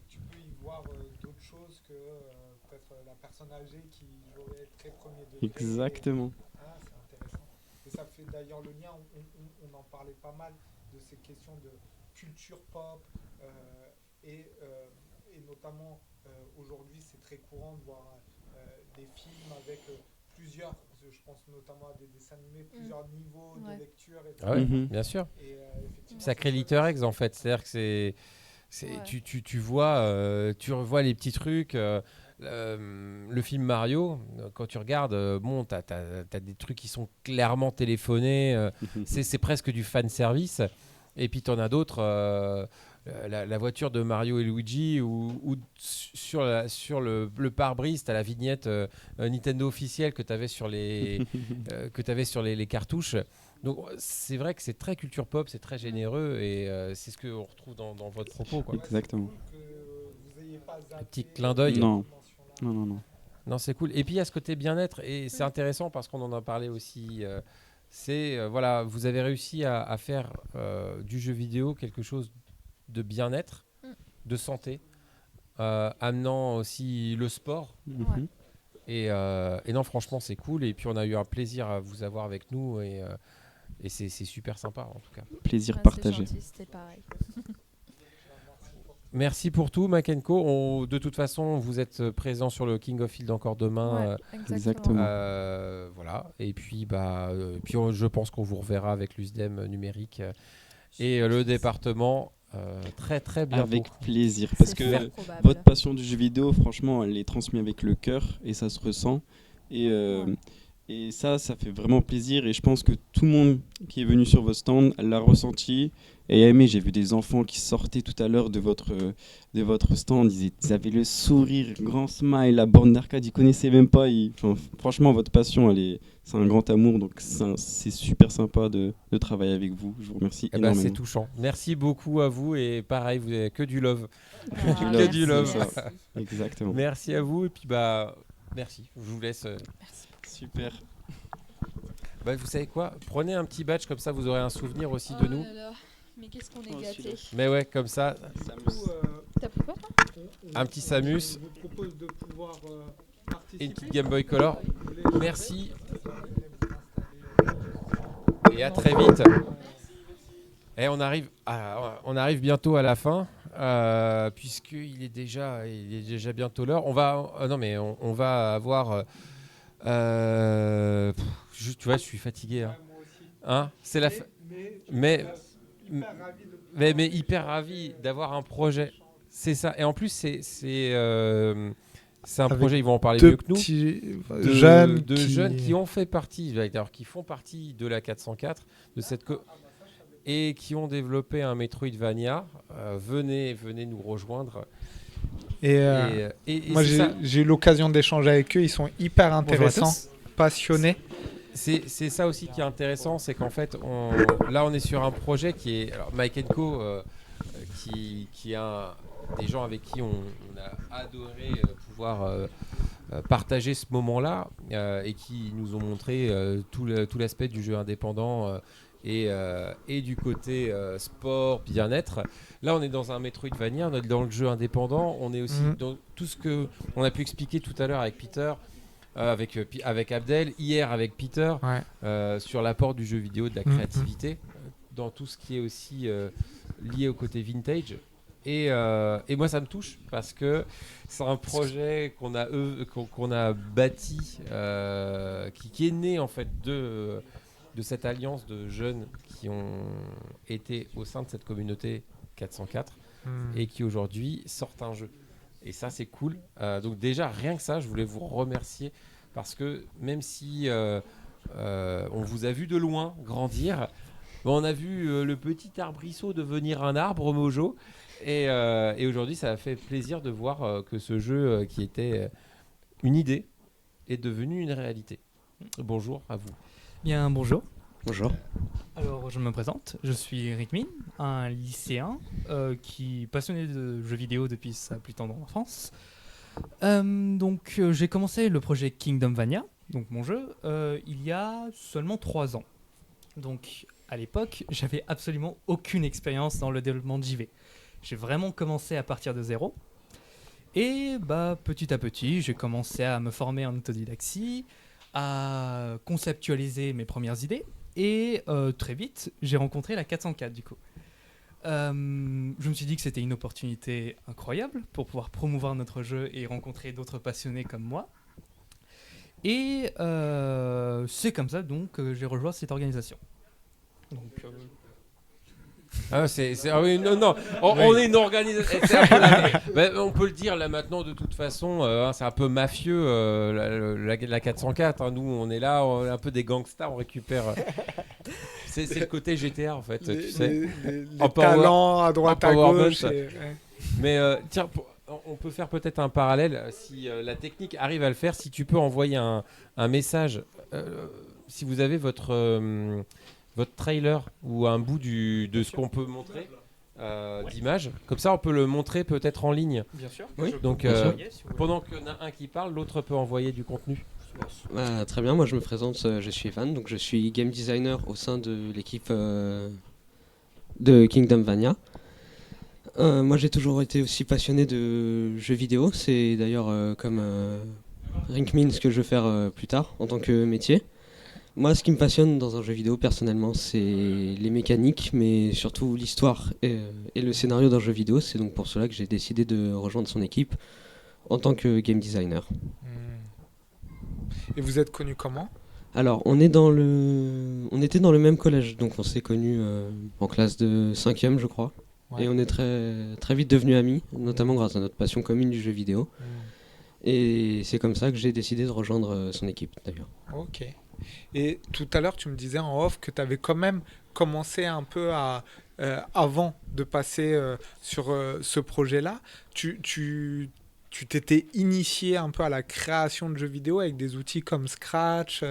tu peux y voir d'autres choses que peut-être la personne âgée qui jouerait très premier degré. Exactement. Ah, c'est intéressant. Et ça fait d'ailleurs le lien, on en parlait pas mal de ces questions de culture pop et notamment aujourd'hui c'est très courant de voir des films avec plusieurs, je pense notamment à des dessins animés, plusieurs niveaux de lecture. Et Ah ouais, bien sûr. Et, effectivement, Ça crée l'easter eggs en fait. C'est-à-dire que tu vois, tu revois les petits trucs. Le film Mario, quand tu regardes, bon, t'as des trucs qui sont clairement téléphonés. C'est presque du fan service. Et puis t'en as d'autres. La voiture de Mario et Luigi ou sur le pare-brise t'as la vignette Nintendo officielle que t'avais sur les les cartouches. Donc c'est vrai que c'est très culture pop, c'est très généreux et c'est ce qu'on retrouve dans votre propos, quoi. Exactement. Un petit clin d'œil. Non, C'est cool. Et puis il y a ce côté bien-être et c'est intéressant parce qu'on en a parlé aussi. Voilà, vous avez réussi à faire du jeu vidéo quelque chose de bien-être, de santé, amenant aussi le sport. Et non, franchement, c'est cool. Et puis on a eu un plaisir à vous avoir avec nous et c'est super sympa en tout cas. Plaisir partagé. C'est gentil, c'était pareil. Merci pour tout, Mike Co. De toute façon, vous êtes présent sur le King of Field encore demain. Exactement. Voilà. Et puis, je pense qu'on vous reverra avec l'USDEM numérique et le département très très bientôt. Avec plaisir. Parce que probable. votre passion du jeu vidéo, franchement, elle est transmise avec le cœur et ça se ressent. Et ça fait vraiment plaisir. Et je pense que tout le monde qui est venu sur votre stand l'a ressenti et a aimé. J'ai vu des enfants qui sortaient tout à l'heure de votre stand. Ils avaient le sourire, grand smile, la borne d'arcade, ils connaissaient même pas. Franchement, votre passion, c'est un grand amour. Donc c'est super sympa de travailler avec vous. Je vous remercie énormément. C'est touchant. Merci beaucoup à vous. Et pareil, vous avez que du love. Que du love. Exactement. Merci à vous. Et puis, merci. Je vous laisse. Merci. Super. Vous savez quoi? Prenez un petit badge, comme ça vous aurez un souvenir aussi de nous. Là là. Mais qu'est-ce qu'on est gâtés. Mais ouais, comme ça. T'as pris quoi, toi? Un petit Samus. Je vous propose de pouvoir participer. Et une petite Game Boy Color. Merci. Et à très vite. Et on arrive bientôt à la fin. Puisqu'il est déjà bientôt l'heure. On va avoir. Tu vois, je suis fatigué. Hein, c'est la. Mais hyper ravi d'avoir un projet. C'est ça. Et en plus, c'est un projet. Ils vont en parler mieux que nous. De jeunes qui ont fait partie, qui font partie de la 404 de cette et qui ont développé un Metroidvania. Venez nous rejoindre. Et moi, j'ai eu l'occasion d'échanger avec eux. Ils sont hyper intéressants, passionnés. C'est ça aussi qui est intéressant, c'est qu'en fait, on est sur un projet qui est... Alors, Mike Co, qui a des gens avec qui on a adoré pouvoir partager ce moment-là et qui nous ont montré tout l'aspect du jeu indépendant et du côté sport, bien-être. Là, on est dans un Metroidvania, on est dans le jeu indépendant, on est aussi dans tout ce qu'on a pu expliquer tout à l'heure avec Peter, avec Abdel, hier avec Peter, sur l'apport du jeu vidéo, de la créativité, dans tout ce qui est aussi lié au côté vintage. Et moi, ça me touche parce que c'est un projet qu'on a bâti, qui est né en fait de cette alliance de jeunes qui ont été au sein de cette communauté 404 et qui aujourd'hui sortent un jeu. Et ça, c'est cool. Donc déjà, rien que ça, je voulais vous remercier parce que même si on vous a vu de loin grandir, on a vu le petit arbrisseau devenir un arbre Mojo. Et aujourd'hui, ça a fait plaisir de voir que ce jeu qui était une idée est devenu une réalité. Bonjour à vous. Bien, bonjour. Bonjour. Alors, je me présente. Je suis Rickmin, un lycéen qui est passionné de jeux vidéo depuis sa plus tendre enfance. J'ai commencé le projet Kingdom Vania, donc mon jeu, il y a seulement 3 ans. Donc, à l'époque, j'avais absolument aucune expérience dans le développement de JV. J'ai vraiment commencé à partir de zéro. Et petit à petit, j'ai commencé à me former en autodidaxie, à conceptualiser mes premières idées. Et très vite, j'ai rencontré la 404 du coup. Je me suis dit que c'était une opportunité incroyable pour pouvoir promouvoir notre jeu et rencontrer d'autres passionnés comme moi. Et c'est comme ça donc que j'ai rejoint cette organisation. Donc, oui, non. On est une organisation. C'est un peu on peut le dire là maintenant de toute façon. C'est un peu mafieux la 404. Nous, on est là, on est un peu des gangsters. On récupère. C'est le côté GTA en fait. Tu sais. Les talents à droite à gauche. Mais tiens, on peut faire peut-être un parallèle si la technique arrive à le faire. Si tu peux envoyer un message, si vous avez votre trailer ou un bout de ce qu'on peut montrer d'image. Comme ça, on peut le montrer peut-être en ligne. Bien sûr. Oui. Donc, pendant qu'il y en a un qui parle, l'autre peut envoyer du contenu. Très bien, moi je me présente, je suis Evan, donc je suis game designer au sein de l'équipe de Kingdom Vania. Moi j'ai toujours été aussi passionné de jeux vidéo, c'est d'ailleurs comme Rinkmin ce que je veux faire plus tard en tant que métier. Moi, ce qui me passionne dans un jeu vidéo, personnellement, c'est les mécaniques, mais surtout l'histoire et le scénario d'un jeu vidéo. C'est donc pour cela que j'ai décidé de rejoindre son équipe en tant que game designer. Et vous êtes connu comment ? Alors, on était dans le même collège, donc on s'est connus en classe de 5e, je crois. Ouais. Et on est très, très vite devenus amis, notamment grâce à notre passion commune du jeu vidéo. Et c'est comme ça que j'ai décidé de rejoindre son équipe, d'ailleurs. Ok. Et tout à l'heure, tu me disais en off que tu avais quand même commencé un peu avant de passer sur ce projet-là. Tu t'étais initié un peu à la création de jeux vidéo avec des outils comme Scratch.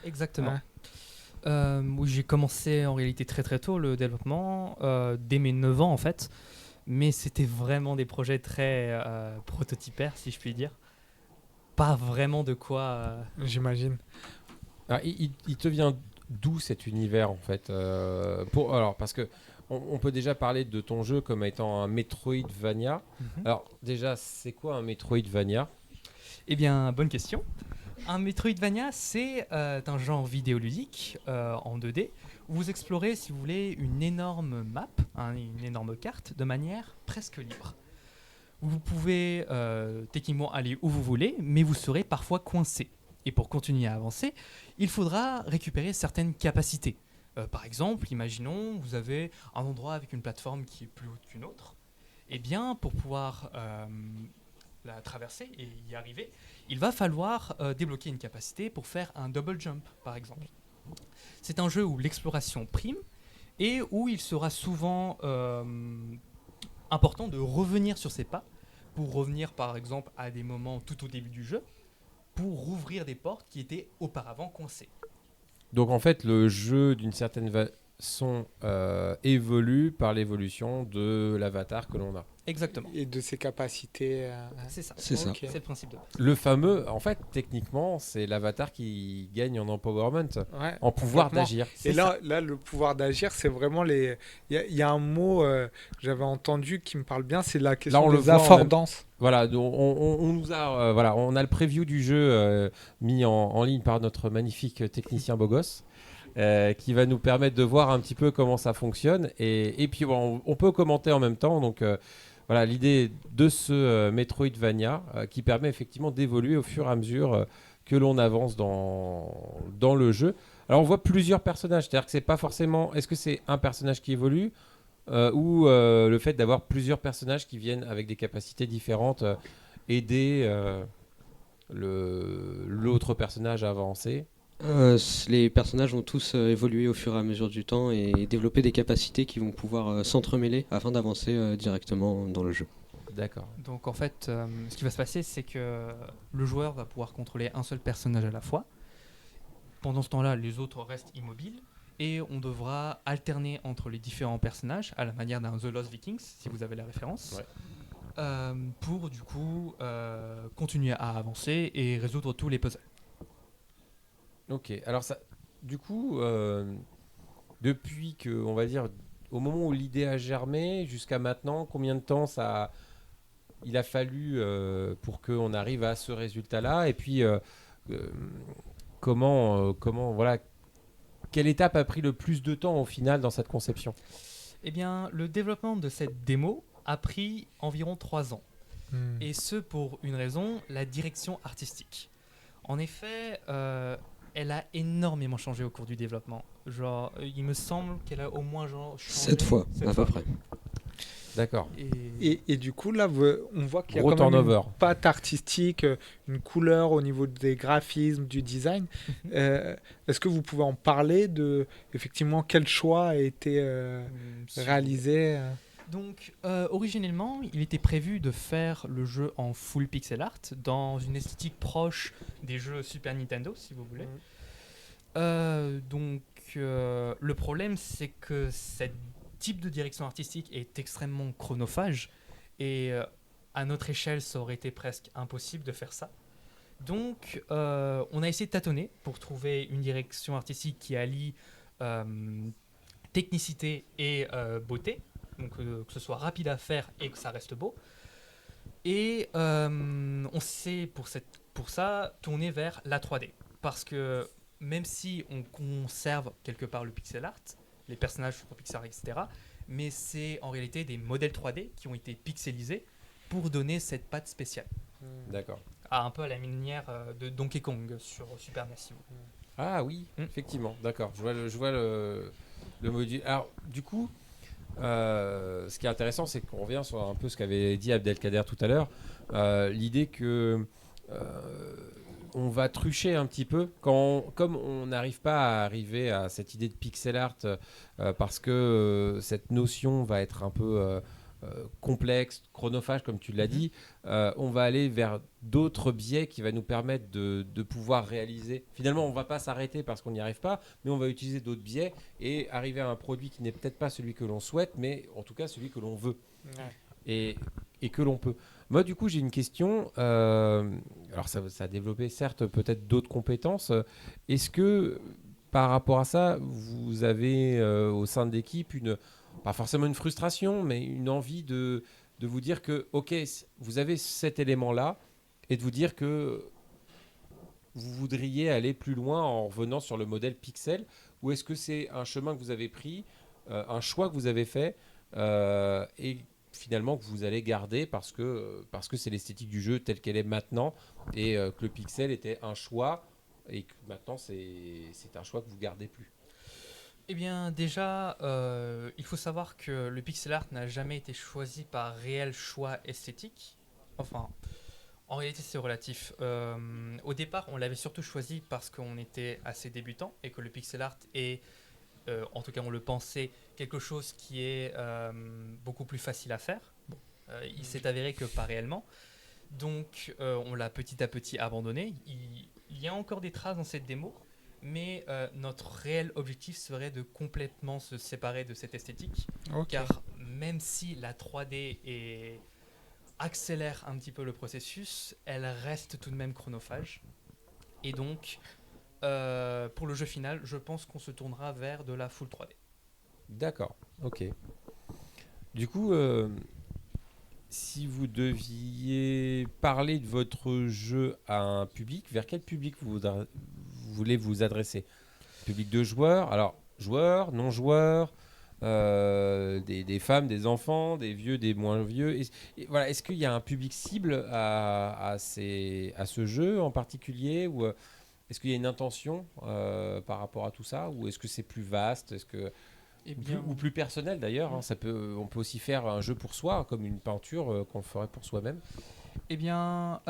Exactement. Où j'ai commencé en réalité très très tôt le développement, dès mes 9 ans en fait. Mais c'était vraiment des projets très prototypaires, si je puis dire. Pas vraiment de quoi... J'imagine. Alors, il te vient d'où cet univers en fait parce que on peut déjà parler de ton jeu comme étant un Metroidvania. Alors déjà, c'est quoi un Metroidvania ? Eh bien, bonne question. Un Metroidvania, c'est un genre vidéoludique en 2D où vous explorez, si vous voulez, une énorme map, une énorme carte, de manière presque libre. Vous pouvez techniquement aller où vous voulez, mais vous serez parfois coincé. Et pour continuer à avancer, il faudra récupérer certaines capacités. Par exemple, imaginons, vous avez un endroit avec une plateforme qui est plus haute qu'une autre. Eh bien, pour pouvoir la traverser et y arriver, il va falloir débloquer une capacité pour faire un double jump, par exemple. C'est un jeu où l'exploration prime et où il sera souvent important de revenir sur ses pas pour revenir, par exemple, à des moments tout au début du jeu, pour rouvrir des portes qui étaient auparavant coincées. Donc en fait, le jeu, d'une certaine façon, évolue par l'évolution de l'avatar que l'on a. Exactement. Et de ses capacités. C'est ça. C'est ça. Okay. C'est le principe de base. Le fameux, en fait, techniquement, c'est l'avatar qui gagne en empowerment, en pouvoir d'agir. Et là, le pouvoir d'agir, c'est vraiment les... Il y a un mot que j'avais entendu qui me parle bien, c'est la question des affordances. Voilà, on nous a, on a le preview du jeu mis en ligne par notre magnifique technicien beau gosse. Qui va nous permettre de voir un petit peu comment ça fonctionne et puis on peut commenter en même temps. Donc voilà, l'idée de ce Metroidvania qui permet effectivement d'évoluer au fur et à mesure que l'on avance dans le jeu. Alors on voit plusieurs personnages, c'est-à-dire que c'est pas forcément. Est-ce que c'est un personnage qui évolue ou le fait d'avoir plusieurs personnages qui viennent avec des capacités différentes aider l'autre personnage à avancer? Les personnages vont tous évoluer au fur et à mesure du temps et développer des capacités qui vont pouvoir s'entremêler afin d'avancer directement dans le jeu. D'accord. Donc en fait, ce qui va se passer, c'est que le joueur va pouvoir contrôler un seul personnage à la fois. Pendant ce temps-là, les autres restent immobiles et on devra alterner entre les différents personnages à la manière d'un The Lost Vikings, si vous avez la référence, pour du coup continuer à avancer et résoudre tous les puzzles. Ok, alors ça, du coup, depuis que, on va dire, au moment où l'idée a germé jusqu'à maintenant, combien de temps il a fallu pour qu'on arrive à ce résultat-là? Et puis, voilà, quelle étape a pris le plus de temps au final dans cette conception? Eh bien, le développement de cette démo a pris environ 3 ans. Et ce, pour une raison, la direction artistique. En effet, elle a énormément changé au cours du développement. Genre, il me semble qu'elle a au moins changé 7 fois, à peu près. D'accord. Et du coup, là, on voit qu'il y a Gros quand même turnover. une patte artistique, une couleur au niveau des graphismes, du design. Est-ce que vous pouvez en parler de, effectivement, quel choix a été réalisé Donc, originellement, il était prévu de faire le jeu en full pixel art, dans une esthétique proche des jeux Super Nintendo, si vous voulez. Le problème, c'est que cette type de direction artistique est extrêmement chronophage et à notre échelle ça aurait été presque impossible de faire ça. Donc on a essayé de tâtonner pour trouver une direction artistique qui allie technicité et beauté, donc que ce soit rapide à faire et que ça reste beau. Et on s'est pour ça tourné vers la 3D parce que même si on conserve quelque part le pixel art, les personnages sont pixel art, etc. Mais c'est en réalité des modèles 3D qui ont été pixelisés pour donner cette patte spéciale. D'accord. Un peu à la manière de Donkey Kong sur Super NES. Ah oui, effectivement, d'accord. Je vois le module. Alors, du coup, ce qui est intéressant, c'est qu'on revient sur un peu ce qu'avait dit Abdelkader tout à l'heure. L'idée que on va trucher un petit peu comme on n'arrive pas à arriver à cette idée de pixel art parce que cette notion va être un peu complexe, chronophage comme tu l'as dit, on va aller vers d'autres biais qui va nous permettre de pouvoir réaliser. Finalement, on ne va pas s'arrêter parce qu'on n'y arrive pas, mais on va utiliser d'autres biais et arriver à un produit qui n'est peut-être pas celui que l'on souhaite, mais en tout cas celui que l'on veut et que l'on peut. Moi, du coup, j'ai une question. Alors, ça a développé, certes, peut-être d'autres compétences. Est-ce que, par rapport à ça, vous avez, au sein de l'équipe, pas forcément une frustration, mais une envie de vous dire que, OK, vous avez cet élément-là, et de vous dire que vous voudriez aller plus loin en revenant sur le modèle Pixel, ou est-ce que c'est un chemin que vous avez pris, un choix que vous avez fait, et finalement que vous allez garder parce que c'est l'esthétique du jeu telle qu'elle est maintenant et que le pixel était un choix et que maintenant c'est un choix que vous gardez plus? Eh bien déjà, il faut savoir que le pixel art n'a jamais été choisi par réel choix esthétique. Enfin, en réalité c'est relatif. Au départ, on l'avait surtout choisi parce qu'on était assez débutant et que le pixel art est en tout cas on le pensait, quelque chose qui est beaucoup plus facile à faire. Bon, il s'est avéré que pas réellement. Donc on l'a petit à petit abandonné. Il y a encore des traces dans cette démo, mais notre réel objectif serait de complètement se séparer de cette esthétique. Car même si la 3D accélère un petit peu le processus, elle reste tout de même chronophage. Et donc pour le jeu final, je pense qu'on se tournera vers de la full 3D. D'accord, ok. Du coup, si vous deviez parler de votre jeu à un public, vers quel public vous voulez vous adresser? Public de joueurs, alors joueurs, non-joueurs, des femmes, des enfants, des vieux, des moins vieux. Voilà, est-ce qu'il y a un public cible à ce jeu en particulier ou Est-ce qu'il y a une intention par rapport à tout ça, ou est-ce que c'est plus vaste, ou plus personnel d'ailleurs, hein, on peut aussi faire un jeu pour soi, comme une peinture qu'on ferait pour soi-même. Eh bien,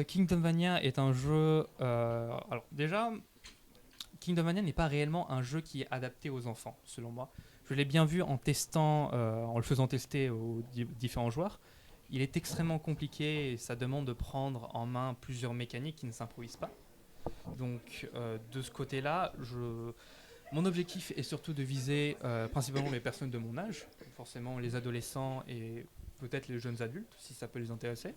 Kingdom Vania est un jeu... alors déjà, Kingdom Vania n'est pas réellement un jeu qui est adapté aux enfants, selon moi. Je l'ai bien vu en testant, en le faisant tester aux différents joueurs. Il est extrêmement compliqué et ça demande de prendre en main plusieurs mécaniques qui ne s'improvisent pas. Donc, de ce côté-là, mon objectif est surtout de viser principalement les personnes de mon âge, forcément les adolescents et peut-être les jeunes adultes, si ça peut les intéresser.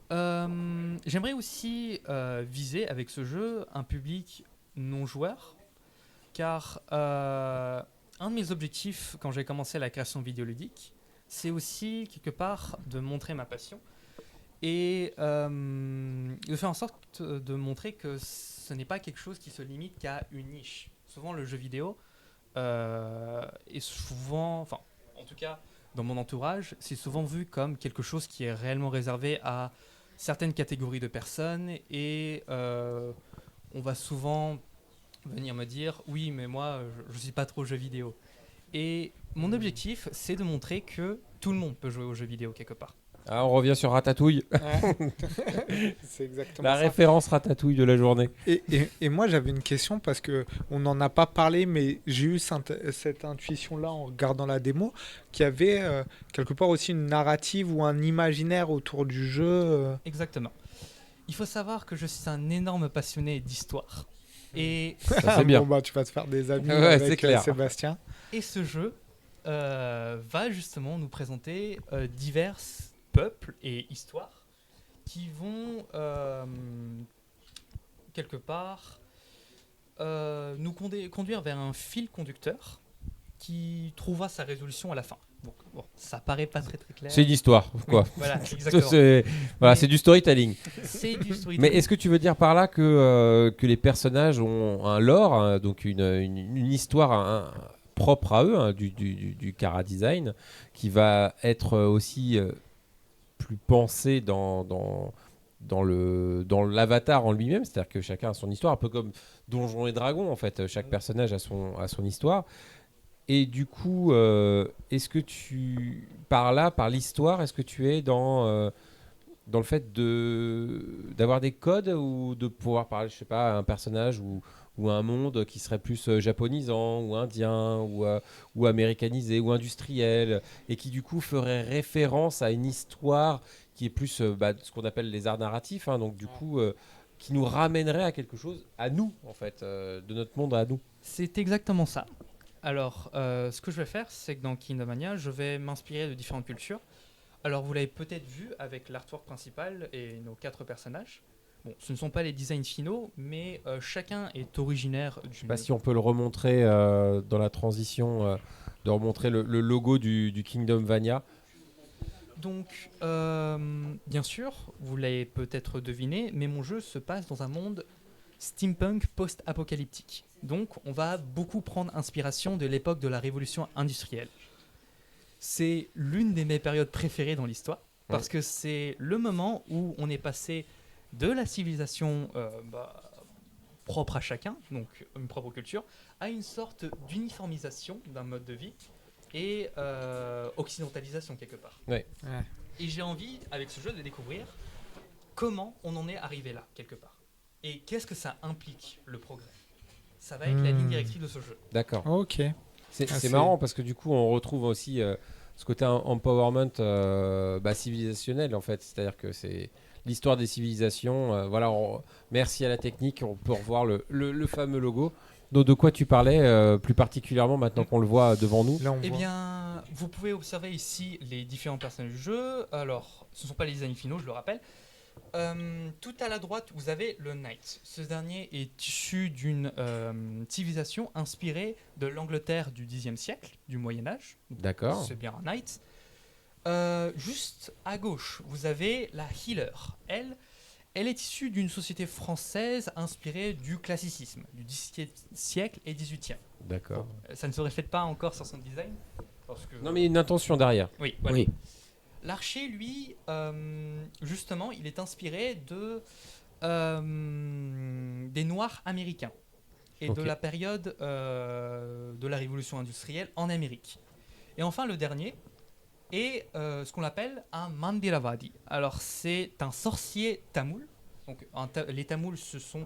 J'aimerais aussi viser avec ce jeu un public non joueur, car un de mes objectifs quand j'ai commencé la création vidéoludique, c'est aussi quelque part de montrer ma passion et de faire en sorte de montrer que ce n'est pas quelque chose qui se limite qu'à une niche. Souvent le jeu vidéo est souvent, enfin en tout cas dans mon entourage, c'est souvent vu comme quelque chose qui est réellement réservé à certaines catégories de personnes et on va souvent venir me dire oui mais moi je ne suis pas trop jeu vidéo. Et mon objectif c'est de montrer que tout le monde peut jouer aux jeux vidéo quelque part. Ah, on revient sur Ratatouille. Ouais. C'est exactement La ça. référence Ratatouille de la journée. Et moi, j'avais une question parce qu'on n'en a pas parlé, mais j'ai eu cette intuition-là en regardant la démo, qu'il y avait quelque part aussi une narrative ou un imaginaire autour du jeu. Exactement. Il faut savoir que je suis un énorme passionné d'histoire. Et, Ça, c'est bien. Bon, bah, tu vas te faire des amis Ouais, c'est avec clair. Sébastien. et ce jeu va justement nous présenter divers peuples et histoires qui vont quelque part nous conduire vers un fil conducteur qui trouvera sa résolution à la fin. Donc, bon, ça paraît pas très très clair. C'est une histoire, quoi. Voilà, exactement. C'est du storytelling. C'est du storytelling. Mais est-ce que tu veux dire par là que les personnages ont un lore, hein, donc une histoire propre à eux, hein, du chara design, qui va être aussi plus pensé dans l'avatar en lui-même, c'est-à-dire que chacun a son histoire, un peu comme Donjons et Dragons en fait, chaque personnage a son histoire. Et du coup, est-ce que par l'histoire, est-ce que tu es dans le fait d'avoir des codes ou de pouvoir parler, je sais pas, à un personnage ou à un monde qui serait plus japonisant ou indien ou américanisé ou industriel et qui du coup ferait référence à une histoire qui est plus ce qu'on appelle les arts narratifs, hein, donc du coup qui nous ramènerait à quelque chose, à nous en fait, de notre monde à nous. C'est exactement ça. Alors, ce que je vais faire, c'est que dans Kingdom Mania, je vais m'inspirer de différentes cultures. Alors, vous l'avez peut-être vu avec l'artwork principal et nos 4 personnages. Bon, ce ne sont pas les designs finaux, mais chacun est originaire du... Je sais pas si on peut le remontrer dans la transition, de remontrer le logo du Kingdom Vania. Donc, bien sûr, vous l'avez peut-être deviné, mais mon jeu se passe dans un monde steampunk post-apocalyptique. Donc, on va beaucoup prendre inspiration de l'époque de la révolution industrielle. C'est l'une de mes périodes préférées dans l'histoire, parce que c'est le moment où on est passé de la civilisation propre à chacun, donc une propre culture, à une sorte d'uniformisation d'un mode de vie et occidentalisation quelque part. Ouais. Et j'ai envie, avec ce jeu, de découvrir comment on en est arrivé là, quelque part. Et qu'est-ce que ça implique, le progrès. Ça va être la ligne directrice de ce jeu. D'accord. Ok. C'est marrant parce que du coup on retrouve aussi ce côté empowerment civilisationnel en fait, c'est-à-dire que c'est l'histoire des civilisations, voilà, merci à la technique, on peut revoir le fameux logo. Donc de quoi tu parlais plus particulièrement maintenant qu'on le voit devant nous? Là, on Eh voit. bien, vous pouvez observer ici les différents personnages du jeu. Alors, ce ne sont pas les designs finaux, je le rappelle. Tout à la droite, vous avez le Knight. Ce dernier est issu d'une civilisation inspirée de l'Angleterre du Xe siècle, du Moyen-Âge. D'accord. C'est bien un Knight. Juste à gauche, vous avez la Healer. Elle est issue d'une société française inspirée du classicisme, du XVIIe siècle et XVIIIe. D'accord. Ça ne se reflète pas encore sur son design. Parce que... Non mais il y a une intention derrière. Oui, voilà. Oui. L'archer, lui, justement, il est inspiré de des Noirs américains et Ok. de la période de la révolution industrielle en Amérique. Et enfin, le dernier est ce qu'on appelle un Mandiravadi. Alors, c'est un sorcier tamoul. Donc, les Tamouls, ce sont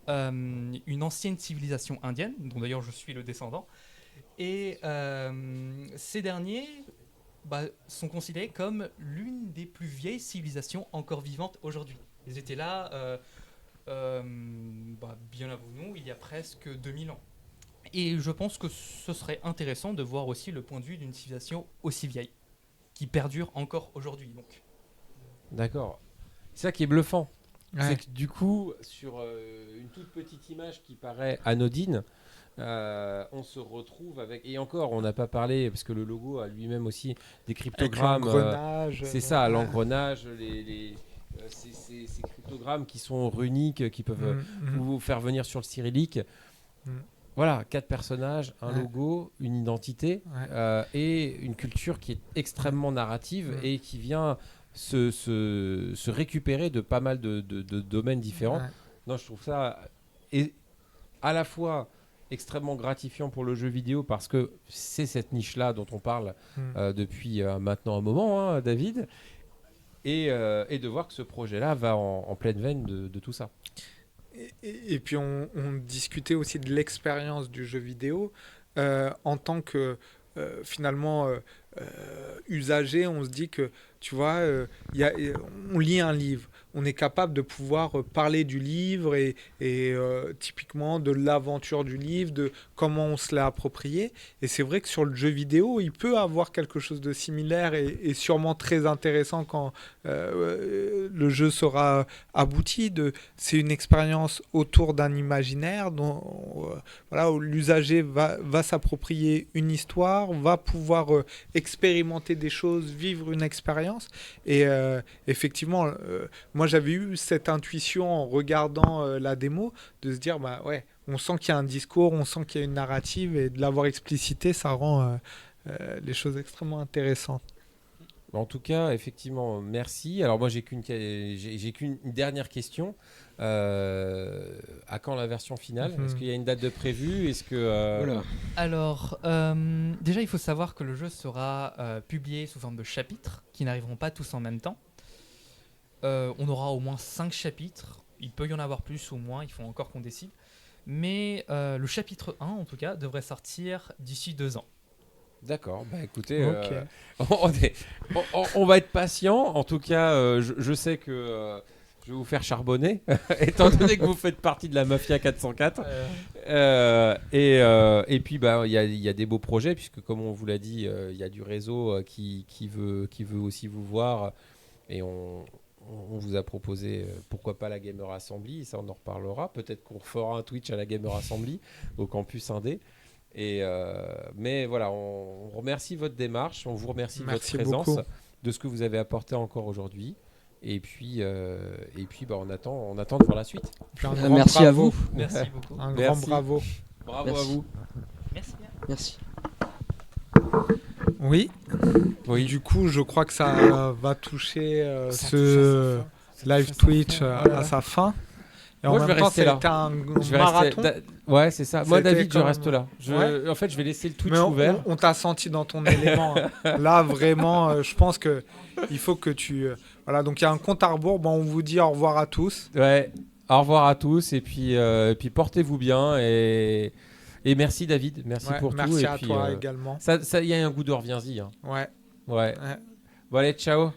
une ancienne civilisation indienne, dont d'ailleurs je suis le descendant. Et ces derniers sont considérés comme l'une des plus vieilles civilisations encore vivantes aujourd'hui. Ils étaient là bien avant nous, il y a presque 2000 ans. Et je pense que ce serait intéressant de voir aussi le point de vue d'une civilisation aussi vieille, qui perdure encore aujourd'hui. Donc. D'accord. C'est ça qui est bluffant. Ouais. C'est que du coup, sur une toute petite image qui paraît anodine, on se retrouve avec... Et encore, on n'a pas parlé, parce que le logo a lui-même aussi des Avec cryptogrammes. l'engrenage. C'est ça, ouais. l'engrenage, ces cryptogrammes qui sont runiques, qui peuvent vous faire venir sur le cyrillique. Mm. Voilà, 4 personnages, un Ouais. logo, une identité Ouais. et une culture qui est extrêmement narrative Mm. et qui vient se récupérer de pas mal de domaines différents. Ouais. Non, je trouve ça à la fois extrêmement gratifiant pour le jeu vidéo parce que c'est cette niche-là dont on parle depuis maintenant un moment, hein, David, et de voir que ce projet-là va en pleine veine de tout ça. Et puis on discutait aussi de l'expérience du jeu vidéo en tant que finalement usager. On se dit que tu vois, on lit un livre, on est capable de pouvoir parler du livre et typiquement de l'aventure du livre, de comment on se l'a approprié. Et c'est vrai que sur le jeu vidéo, il peut avoir quelque chose de similaire et sûrement très intéressant quand le jeu sera abouti. C'est une expérience autour d'un imaginaire dont, voilà, où l'usager va s'approprier une histoire, va pouvoir expérimenter des choses, vivre une expérience. Et effectivement, moi j'avais eu cette intuition en regardant la démo de se dire bah ouais, on sent qu'il y a un discours, on sent qu'il y a une narrative et de l'avoir explicité, ça rend les choses extrêmement intéressantes. En tout cas, effectivement, merci. Alors moi, j'ai qu'une dernière question. À quand la version finale ? Est-ce qu'il y a une date de prévue ? Est-ce que Voilà. Alors, déjà, il faut savoir que le jeu sera publié sous forme de chapitres qui n'arriveront pas tous en même temps. On aura au moins 5 chapitres. Il peut y en avoir plus ou moins, il faut encore qu'on décide. Mais le chapitre 1, en tout cas, devrait sortir d'ici 2 ans. D'accord, bah écoutez, Ok. on va être patient. En tout cas, je sais que je vais vous faire charbonner, étant donné que vous faites partie de la Mafia 404. Et puis, bah, il y a des beaux projets, puisque comme on vous l'a dit, il y a du réseau qui veut aussi vous voir. Et on vous a proposé, pourquoi pas la Gamer Assembly, ça on en reparlera. Peut-être qu'on fera un Twitch à la Gamer Assembly, au campus Indé. Mais voilà, on remercie votre démarche, on vous remercie de votre présence, beaucoup. de ce que vous avez apporté encore aujourd'hui. Et puis bah, on attend de voir la suite. Puis un grand Merci à bravo. vous. Merci beaucoup. Un Merci. grand bravo. Bravo Merci. à vous. Merci bien. Merci. Oui. Oui. Du coup, je crois que ça va toucher ce live Twitch à sa fin. Et en Moi, je même vais temps, rester là. c'était un Je vais marathon. rester- Ouais, c'est ça. Moi, C'était David, je comme- reste là. Ouais. En fait, je vais laisser le Twitch Mais ouvert. on t'a senti dans ton élément. Hein. Là, vraiment, je pense que il faut que tu... voilà, donc il y a un compte à rebours. Bon, on vous dit au revoir à tous. Ouais. Au revoir à tous et puis portez-vous bien et merci David, merci Ouais, pour tout. merci Et à puis, toi également. ça, il y a un goût de reviens-y. Hein. Ouais. Ouais. Ouais. Bon allez, ciao.